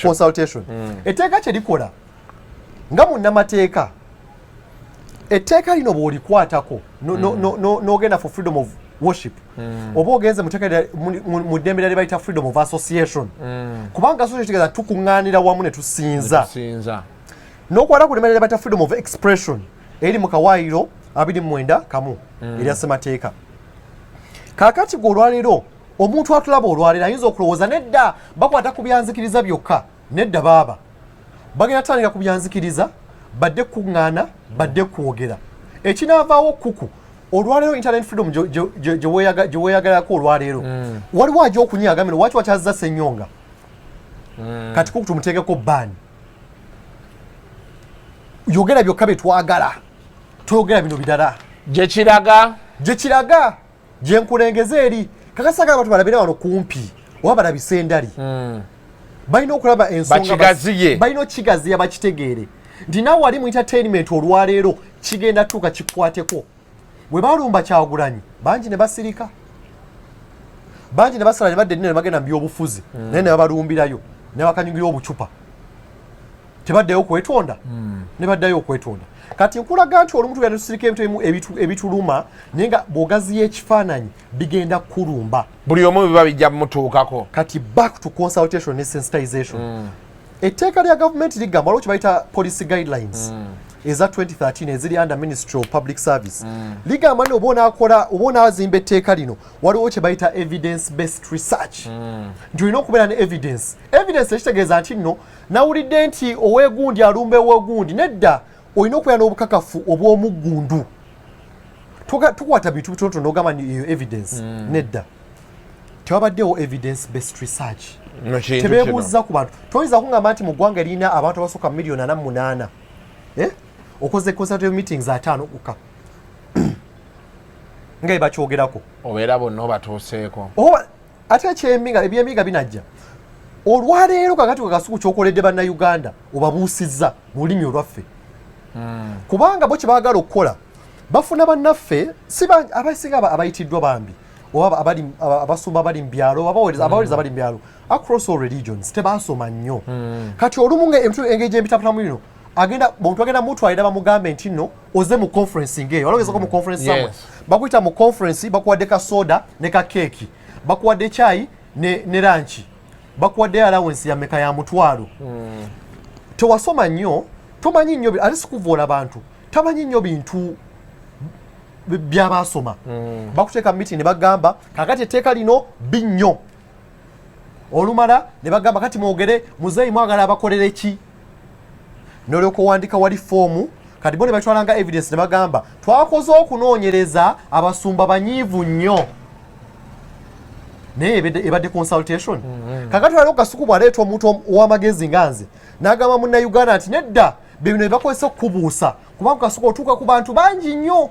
consultation etteeka kye likola nga munnamateeka etteeka lino bw'olikwatako n'ogenda for freedom of worship oba ogenze mu ddembe lye bayita freedom of association kubanga association tegeza tukuŋŋaanira wamu ne tusinza n'okwata ku ddembe lye bayita freedom of expression eri mu kawaayiro 29 erya ssemateeka kaakati gwe olwaleero omuntu atulaba olwaleero ayinza okulowooza nedda bakwata ku byanzikiriza byokka nedda baaba bagenda tandika ku byanzikiriza badde kuŋŋaana badde kwogera ekinaavaawo kuku olwaleero internet freedom gye weeyagalako olwaleero waliwo ajja okunyagamira waki wakyazza Ssennyonga kati kuku tumuteekeko baani yogera byokka bye twagala toyogera bino birala gye kiraga gye nkulengeza eri kakasagala abantu balabire wano kumpi oba balabise endali balina okulaba ensonga balina okigaziya bakitegeere nti nawe wali mu entertainment olwaleero kigenda tuuka kikwateko bwe balumba Kyagulanyi bangi ne basirika bangi ne basala ne badde nnyo ne bagenda mu byobufuzi naye ne babalumbirayo ne bakanyugira obucupa tebaddeyo okwetonda ne baddayo okwetonda kati nkulaga nti olumuntu genda tusirika ebintu ebituluma naye nga bw'ogaziya ekifaananyi bigenda kulumba buli omu biba bijja mutuukako kati back to consultation ne sensitization etteeka lya gavumenti ligamba waliwo kye bayita policy guidelines eza 2013 eziri under Ministry of Public Service ligamba nti oba onaazimba etteeka lino waliwo kye bayita evidence based research nti olina okubeera ne evidence ekitegeeza nti nno nawulidde nti oweegundi alumba eweegundi nedda olina okubeera n'obukakafu obw'omuggundu tukwata bintu bitonotono n'ogamba eyo evidence nedda tewabaddewo evidence based research tebeebuuza ku bantu toyinza kungamba nti mu ggwanga erina abantu abasooka 48,000,000 okoze consultative meetings 5 kuka nga ebakyogerako obeera bonna obatuuseeko ate ebyemiga binajja olwaleero kakati kakasuku kyokoledde bannayuganda obabuusizza mu lulimi olwaffe kubanga bo kye baagala okukola bafuna bannaffe abasinga abayitiddwa bambi oba abasumba bali mu byalo abawereza bali mu byalo across all religions tebaasoma nnyo kati olumu engeri empitapitamu lino omuntu agenda mutwalira bamugambe nti nno oze mu conference ngeyo walowezako mu conference samwe bakuyita mu conference bakuwadde ka soda ne ka keeki bakuwadde chai ne lanchi bakuwadde allowance ya meka ya mutwalo tewasoma nnyo tomanyi nnyo ate sikuvoola abantu tamanyi nnyo bintu byabasoma bakuteeka meeting ne bagamba kakati etteeka lino binnyo olumala ne bagamba kati mwogere muzeeyi mwagala abakolere ki n'olyoka owandika wali foomu kati bo ne batwalanga evidence ne bagamba twakoze okunoonyereza abasumba banyiivu nnyo naye ebadde consultation kakati waliwo kasuku bwaleeta omuntu ow'amagezi nga nze n'agamba munnayuganda nti nedda bino ebakozesa okukubuusa kubanga kasuku otuuka ku bantu bangi nnyo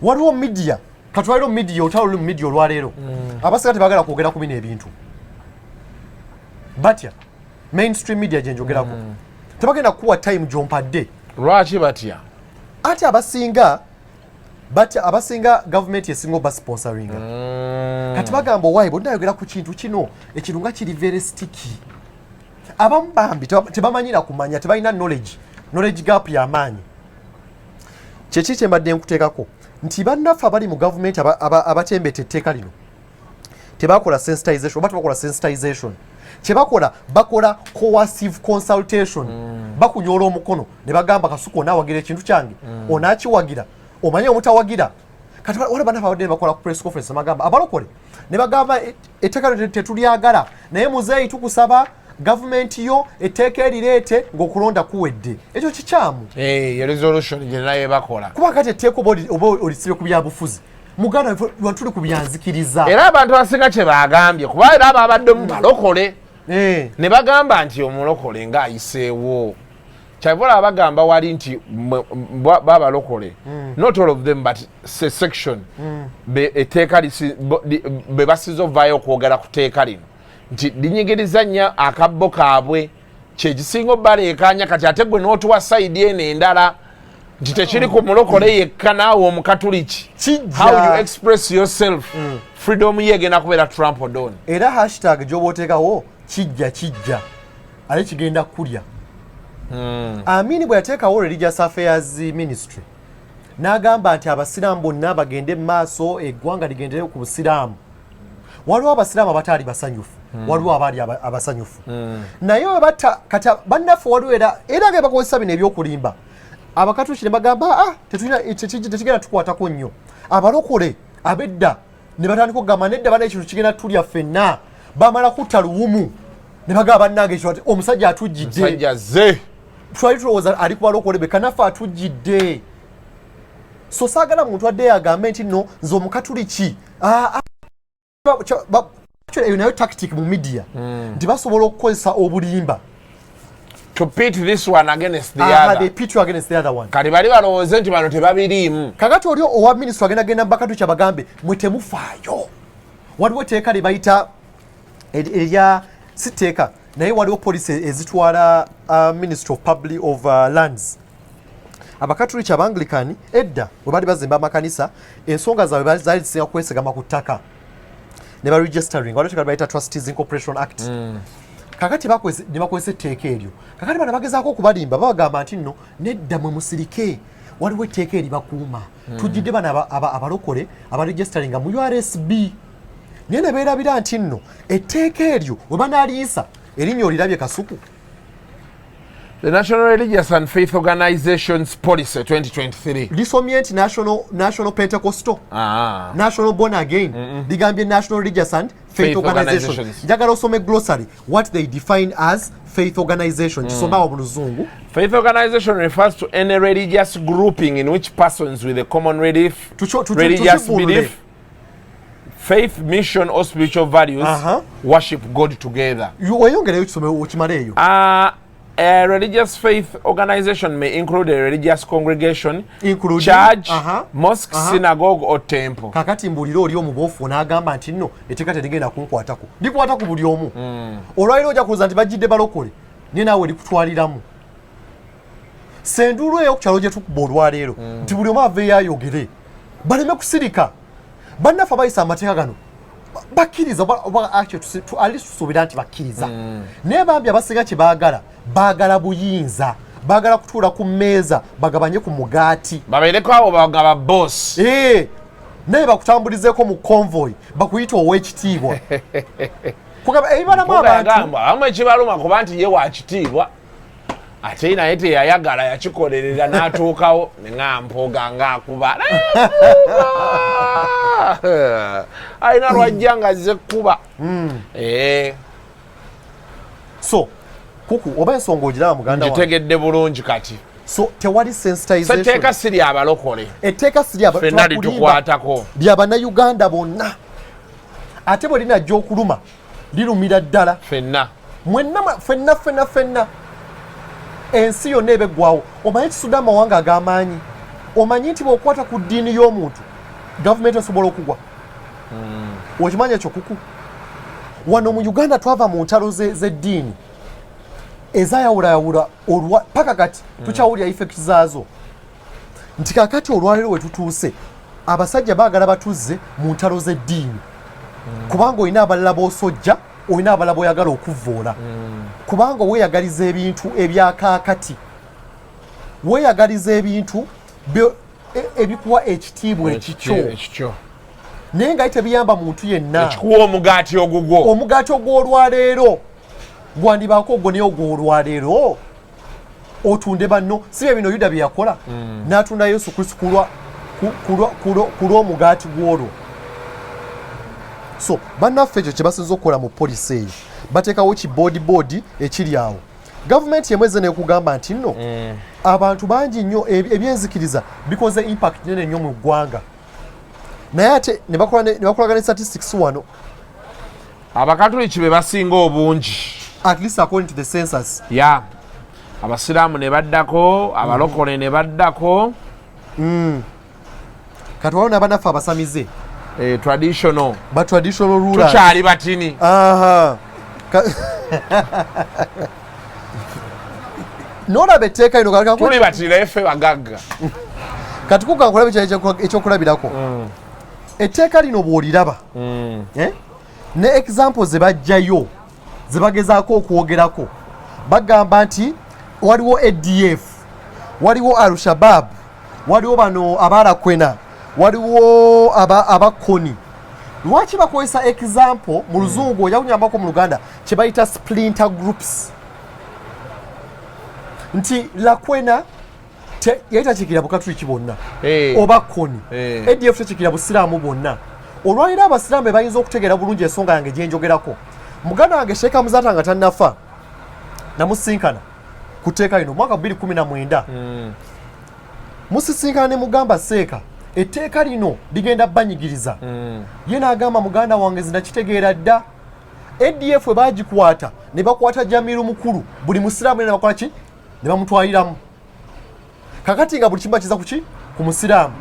waliwo media kati waliwo media otali mu media olwaleero abasinga tebagala kwogera ku bino ebintu batya mainstream media gye njogerako tebagenda kuwa time gyompadde lwaki batya ate abasinga gavumenti esinga oba sponsoringa kati bagamba owaayi bwonnayogera ku kintu kino ekintu nga kiri very sticky abamu bambi tebamanyira kumanya tebalina knowledge gap y'amaanyi kyeki kye mbadde nkuteekako nti bannaffe abali mu gavumenti abatembeta etteeka lino tebakola sensitization oba tebakola sensitization kyebakola bakola coercive consultation bakunyola omukono ne bagamba kasuku onaawagira ekintu kyange onaakiwagira omanye omutawagira kati wale bana bawadde bakola ku press conference magamba abalokole ne bagamba etteka tetulyagala naye muzeeyi tukusaba gavumenti yo etteeka erireete ng'okulonda kuwedde ekyo kikyamu resolution gye naye bakola kuba kati etteeka oba olisibe ku byabufuzi muganda watuli ku byanzikiriza era abantu basinga kye bagambye kuba era ababaddemu balokole ne bagamba nti omulokole ng'ayiseewo kyabula bagamba wali nti babalokole not all of them but section etteeka be basize ovaayo okwogera ku tteeka lino nti linyigiriza nnyo akabbo kaabwe kyekisinga obbaleekaanya kati ate gwe n'otuwa sayidi eno endala nti tekiri ku mulokole yekka naawe omukatuliki how you express yourself freedom ye egenda kubeera trampled on era hashtag gy'oba oteekawo kijja ale kigenda kulya Amini bwe yateekawo Religious Affairs Ministry n'agamba nti abasiraamu bonna bagende maaso eggwanga ligendere ku busiraamu waliwo abasiraamu abataali basanyufu waliwo abaali abasanyufu naye we batta kati bannaffe waliwo era nga bakozesa bino ebyokulimba abakatuuki ne bagamba tetigenda tukwatako nnyo abalokole abedda ne batandika okugamba nedda bana ekintu kigenda tulya ffenna bamala kutta luwumu ne bagamba bannange ekyo ati omusajja atujjidde twali tulowooza ali ku balokole bekanaffe atujjidde so saagala muntu adde agambe nti nno nze omukatuliki eyo nayo tactic mu media nti basobola okukozesa obulimba to pit this one against the other they pit you against the other one kati bali balowooze nti bano tebabiriimu kakati oli owa minisitule agenda bakatuki abagambe mwe temufaayo waliwo etteeka lye bayita erya si tteeka naye waliwo poliisi ezitwala Ministry of Public of Lands abakatuliki abangilikani edda bwe bali bazimba amakanisa ensonga zaabwe zaali zisinga kwesegama ku ttaka ne baregistering waliwo tekali bayita Trustees Incorporation Act kakati ne bakozesa etteeka eryo kakati bano bagezaako okubalimba babagamba nti nno nedda mwe musirike waliwo etteeka eribakuuma tujjidde bano abalokole abaregisteringa mu URSB naye ne beerabira nti nno etteeka eryo we banaaliyisa erinnya olirabye kasuku The National Religious and Faith Organizations Policy 2023 lisomye nti National Pentecostal National Born Again ligambye National Religious and Faith Organizations njagala osome glossary what they define as faith organization kisomawo mu luzungu. Faith organization refers to any religious grouping in which persons with a common religious belief, faith, mission or spiritual values worship God together. Weyongereyo kisomewo okimaleeyo. A religious faith organization may include a religious congregation, church, mosque, synagogue or temple. Kakati mbuliro oli omubofu n'agamba nti nno etteeka terigenda kunkwatako likwata ku buli omu olwaliro ojja kuuza nti bajjidde balokole naye naawe likutwaliramu senduulu eyo ku kyalo gye tukuba olwaleero nti buli omu aveeyo ayogere baleme kusirika bannaffe abayisa amateeka gano bakkiriza ali tusuubira nti bakkiriza naye bambi abasinga kye baagala buyinza baagala kutuula ku mmeeza bagabanye ku mugaati babeereko abo bagaba boss naye bakutambulizeeko mu convoy bakuyita ow'ekitiibwa kugamba ebibalamu abantu amu ekibaluma kuba nti ye wakitiibwa ate naye teyayagala yakikolerera n'atuukawo neŋampoga ng'akuba alina lwajja nga azze kuba so kuku oba ensonga ogiraba muganda wange ngitegedde bulungi kati so tewali sensitization etteeka siri abalokole etteeka siri ffenna litukwatako lya bannayuganda bonna ate bwe linajja okuluma lirumira ddala ffenna ffenna ensi yonna ebeggwawo omanyi kisudde amawanga ag'amaanyi omanyi nti bw'okwata ku ddiini y'omuntu gavumenti esobola okugwa okimanyi ekyo kuku wano mu Uganda twava mu ntalo z'eddiini ezayawulayawula paka kati tukyawulira effect zaazo nti kakati olwaleero we tutuuse abasajja baagala batuzze mu ntalo z'eddiini kubanga olina abalala b'osojja olina abalala b'oyagala okuvvoola kubanga weeyagaliza ebintu ebyakaakati weeyagaliza ebintu ebikuwa ekitiibwa ekikyo naye nga tebiyamba muntu yenna ekikuwa omugaati ogugwo omugaati ogw'olwaleero gwandibaako ogwo naye ogw'olwaleero otunde banno si bye bino Yuda bye yakola n'atunda Yesu Kristo kulwa ku lw'omugaati gw'olwo. So bannaffe ekyo kye basinza okukola mu poliisi eyo bateekawo kiboodiboodi ekiri awo. Gavumenti yemweze nekugamba nti nno abantu bangi nnyo ebyenzikiriza bikoze impact nene nnyo mu ggwanga, naye ate ne bakolaga ne statistics wano. Abakatoliki be basinga obungi, at least according to the census. Yeah. Abasiraamu ne baddako, abalokole ne baddako. Kati waliwo n'abannaffe abasamize. Traditional. Ba traditional rulers. Tukyali batini. Nolaba etteeka lino tuli batira effe bagagga. Kati kukankulaba ekyokulabirako. Etteeka lino bw'oliraba ne examples ze bajjayo ze bagezaako okwogerako bagamba nti waliwo ADF, waliwo Al-Shabaab, waliwo bano Abalakwena, waliwo abakoni. Lwaki bakozesa example mu luzungu oyawunyambako mu Luganda kye bayita splinter groups? Nti Lakwena yayita kikira Bukatuliki bonna oba koni, ADF tekikira Busiraamu bonna. Olwaliro abasiraamu bayinza okutegeera bulungi ensonga yange gye njogerako. Muganda wange Sheikh Muzata nga tannafa namusinkana ku tteeka lino mwaka 2019. Musisinkana ne mugamba Seeka etteeka lino ligenda banyigiriza. Ye n'agamba muganda wange zinakitegeera dda. ADF we baagikwata ne bakwata Jamiru mukulu, buli musiraamu ne bakola ki? Ne bamutwaliramu. Kakati nga buli kimu bakiza kuki? Ku musiraamu.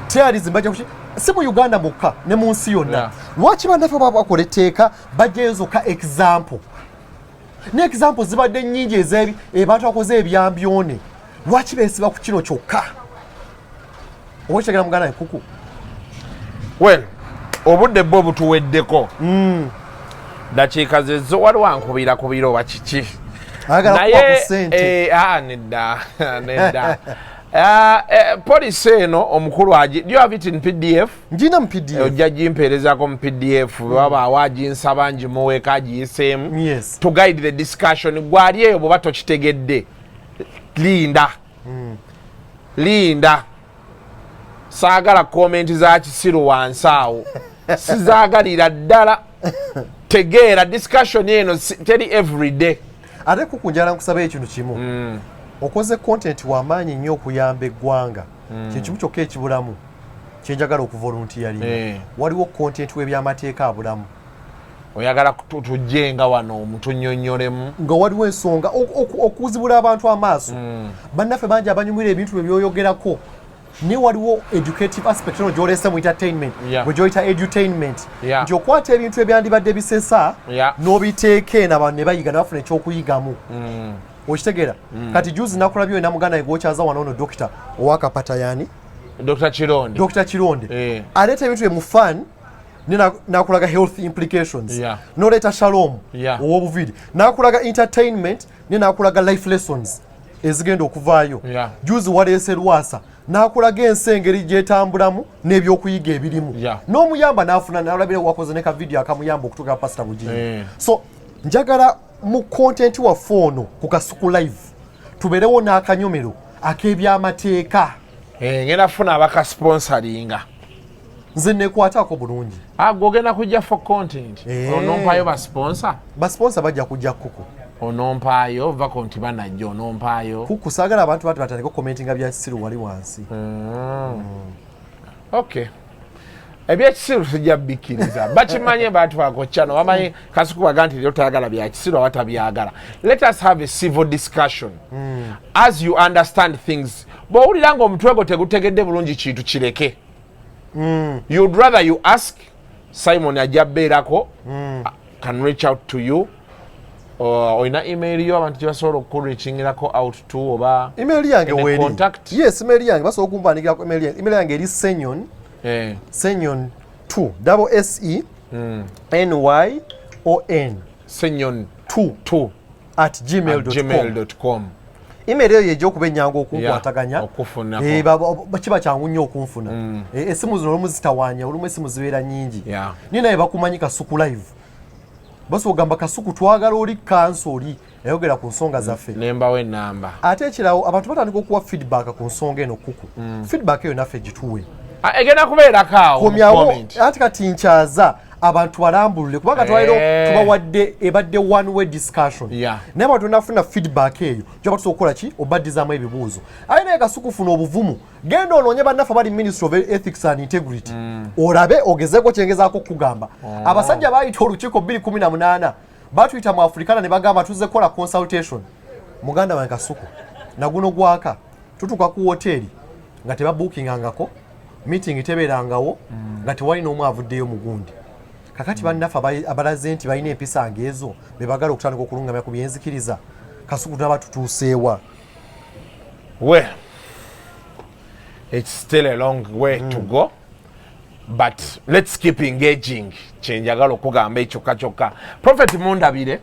Terrorism bajja kuki? Si mu Uganda mukka ne mu nsi yonna. Lwaki bannaffe bakola etteeka bajjayo zokka example? Ne example zibadde nnyingi abantu bakoze ebyambyone. Lwaki beesiba ku kino kyokka? Owekyagala muganda nkuku. Well, obudde bwo butuweddeko. Dakiika ze zo waliwo ankubira oba kiki? Naye nedda. Poliisi eno omukulu do you have it in PDF? Njina mu PDF. Ojja gimpeerezaako mu PDF baba awaginsaba ngimuweeka agiyiseemu. Yes. To guide the discussion. Gwali eyo bw'oba tokitegedde. Linda. Saagala komenti za Kisiru wansi awo. Sizaagalira ddala. Tegeera discussion eno teri everyday. Ate kukunjala nkusaba ekintu kimu. Okoze content w'amaanyi nnyo okuyamba eggwanga. Kyekimu kyokka ekibulamu kyenjagala okuvolunteeringa. Waliwo content w'ebyamateeka abulamu. Oyagala tujjenga wano mutunnyonnyolemu. Nga waliwo ensonga okuzibula abantu amaaso. Bannaffe bangi abanyumira ebintu bye byoyogerako. Ne waliwo educative aspect eno gy'oleese mu entertainment bwe gyoyita edutainment. Nti okwata ebintu ebyandibadde bisesa n'obiteeka eno abantu ne bayiga ne bafuna ekyokuyigamu. Okitegeera? Kati juzi nakulabyo ena muganda egwokyaza wano ono dokita owakapata yani Dr. Chironde aleeta ebintu mu fun nakulaga health implications noleeta Shalom ow'obuviri nakulaga entertainment ne nakulaga life lessons ezigenda okuvaayo. Juzi waleese Lwasa nakulaga ensi engeri gyetambulamu n'ebyokuyiga ebirimu. N'omuyamba n'afuna nalabira wakoze ne ka video akamuyamba okutuuka Pastor Bugini. So njagala mu content wa fono ku Kasuku live tuberewo n'akanyomero ak'ebyamateeka. Ngenda funa abaka sponsoringa. Nze nekwatako bulungi. Gwogenda kujja for content. Onompaayo ba sponsor? Ba sponsor bajja kujja kuku. Onompaayo vako nti banajja onompaayo. Kuku saagala abantu batandika commentinga bya Kisiru wali wansi. Okay. Ebyekisiru sijja bikkiriza. Bakimanye bantu bakoccano bamanyi Kasuku baga nti lyo tayagala bya Kisiru awatabyagala. Let us have a civil discussion. As you understand things. Bw'owulira ng'omutwe gwo tegutegedde bulungi kintu kireke. You'd rather you ask Simon ajja beerako can reach out to you. Oyina email yo abantu gye basobola okureachingirako out to oba email yange weeri. Contact? Yes, email yange basobola okumpandikirako email yange. Email yange eri Senyon. Senyon 2 SENYON Senyon 2 at gmail.com. Email eyo ejja enyangu okunkwataganya. Kiba kyangu nnyo okunfuna. Essimu zino olumu zitawaanya, olumu essimu zibeera nnyingi. Ni naye bakumanyi Kasuku live. Basogamba Kasuku twagala oli kansoli ayogera ku nsonga zaffe. Nembawo ennamba. Ate ekirawo abantu batandika okuwa feedback ku nsonga eno kuku. Feedback eyo naffe gituwe. egenda kubeera kaawo komyawo ati kati nkyaza abantu balambulule kubanga twaliro tubawadde ebadde one way discussion naye abantu nafuna feedback eyo gyoba tusobola okukola ki obaddizaamu ebibuuzo aye naye kasukufuna obuvumu genda onoonye bannaffe bali ministry of ethics and integrity olabe ogezeeko kyengezaako okugamba abasajja baayita olukiiko 2018 batuyita mu afrikana ne bagamba tuze kukola consultation muganda wange Kasuku naguno gwaka tutuka ku hoteli nga tebabookingangako meeting tebeerangawo nga tewali n'omu avuddeyo mu gundi kakati bannaffe abalaze nti balina empisa ng'ezo be bagala okutandika okulungamya ku byenzikiriza Kasuku n'abatutuuseewa well it's still a long way to go but let's keep engaging kyenjagala okugamba ekyo kyokka Prophet mundabire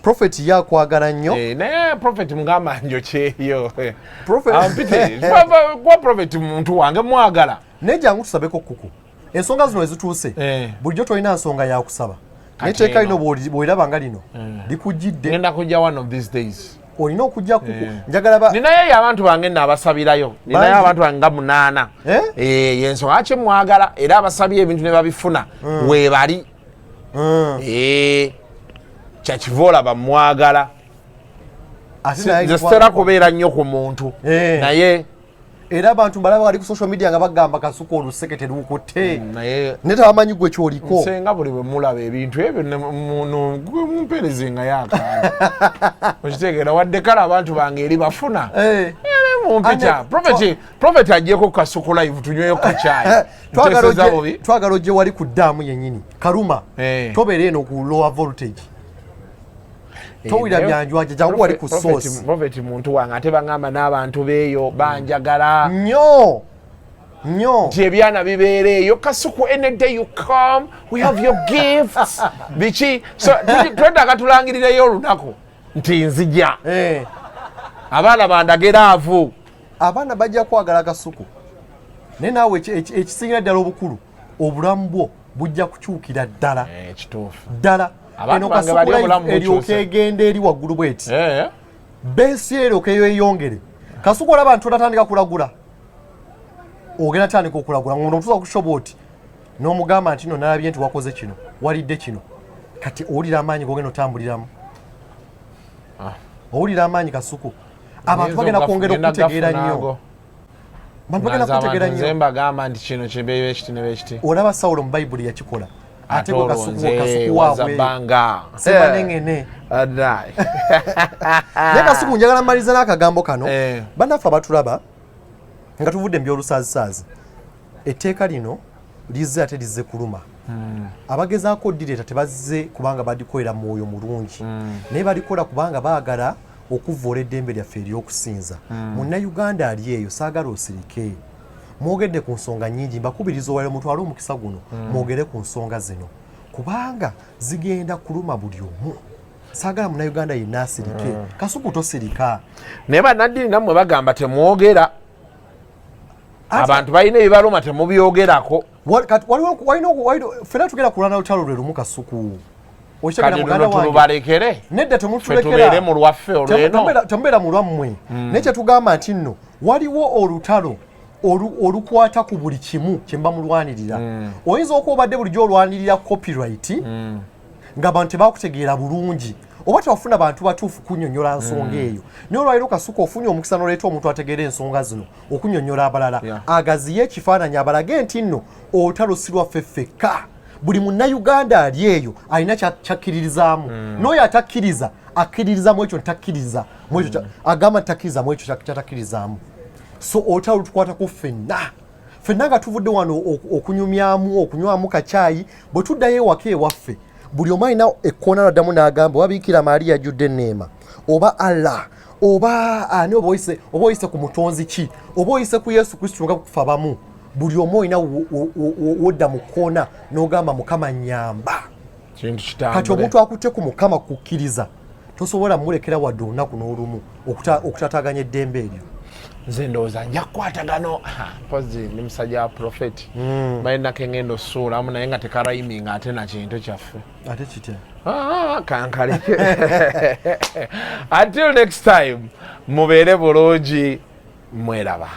Prophet yakwagala nnyo naye Prophet mugamba njo kyeyo kwa Prophet muntu wange mwagala naye jangu tusabeko kuku ensonga zino ezituuse bulijjo tolina nsonga yakusaba neteeka lino bw'oliraba nga lino likujjidde ngenda kujja one of these days olina okujja kuku njagala ninayo abantu bange nabasabirayo ninayo abantu bange nga 8 yensonga ki mwagala era abasabye ebintu ne babifuna weebali kyakivola bamwagala nze sitera kubeera nnyo ku muntu naye era abantu balaba bali ku social media nga bagamba Kasuku olusekete lukutte naye tabamanyi gwe kyoliko nsenga buli bwe mulaba ebintu ebyo mumperezenga yakana okitegeera wadde kale abantu bange eri bafuna mumpita Prophet ajjeko Kasuku live tunyweyo kacaayi twagala ojje wali ku ddaamu yennyini Karuma tobeera eno ku lower voltage towira byanjwaje jangu wali ku source Prophet muntu wange ate bangamba n'abantu beeyo banjagala nnyo nti ebyana bibeereeyo Kasuku any day you come we have your gifts biki so twetaaga tulangirireyo olunaku nti nzija abaana bandageraavu abaana bajja kwagala Kasuku naye naawe ekisingira ddala obukulu obulamu bwo bujja kukyukira ddala ddala eno Kasuku eryoka egenda eri waggulu bweti besi eryoka eyeyongere Kasuku olaba nti otatandika kulagula ogenda tandika okulagula ngono otuusa ku shoboti n'omugamba nti no nalabye nti wakoze kino walidde kino kati owulira amaanyi gogenda otambuliramu owulira amaanyi Kasuku abantu bagenda kwongera okutegeera nnyo bantu bagenda kutegeera nnyo nze mbagamba nti kino kibeeyo ekiti ne beekiti olaba Sawulo mu Bayibuli yakikola ate gwe Kasuku waabwe sebanengene naye Kasuku njagala mmaliriza n'akagambo kano bannaffe abatulaba nga tuvudde mu byolusaazisaazi etteeka lino lizze ate lizze kuluma abagezaako ddireeta tebazze kubanga badikolera mwoyo mulungi naye balikola kubanga baagala okuvvoola eddembe lyaffe ery'okusinza munnayuganda ali eyo saagala osirike mwogedde ku nsonga nnyingi mbakubiriza owalira mutwale omukisa guno mwogere ku nsonga zino kubanga zigenda kuluma buli omu saagala munnayuganda yenna asirike Kasuku tosirika naye bannaddiini nammwe bagamba temwogera abantu balina ebibaluma temubyogerako fena tugenda kulwana lutalo lwe lumu Kasuku tulubalekere nedda temubeere mu lwaffe olweno temubeera mu lwammwe naye kyetugamba nti nno waliwo olutalo olukwata ku buli kimu kye mba mulwanirira oyinza okuba obadde bulijjo olwanirira copyright nga abantu tebakutegeera bulungi oba tewafuna bantu batuufu kunnyonnyola nsonga eyo naye olwaliro Kasuku ofunye omukisa n'oleeta omuntu ategeera ensonga zino okunnyonnyola abalala agaziye ekifaananyi abalage nti nno olutalo si lwaffe ffekka buli munnayuganda ali eyo alina kyakkiririzaamu n'oyo atakkiriza akkiririza mu ekyo ntakkiriza agamba ntakkiriza mu ekyo kyatakkirizaamu so olutalo lutukwatako ffenna nga tuvudde wano okunyumyamu okunywamu kacaayi bwe tuddayo ewaka ewaffe buli omu alina ekkoona laddamu n'agamba oba Biikira Maaliya ajjudde enneema oba Allah oba ani oba oyise ku mutonzi ki oba oyise ku Yesu Kristo nga kufa bamu buli omu olina wodda mu kkoona n'ogamba Mukama nnyamba kati omuntu akutte ku Mukama kukkiriza tosobola mulekera wadde olunaku n'olumu okutataganya eddembe eryo nze ndowooza nja kukwatagano mpozi ndi musajja wa Prophet balinako engendo suulamu naye nga tekarayiminga ate na kintu kyaffe ate kitya kankaleke until next time mubeere bulungi mweraba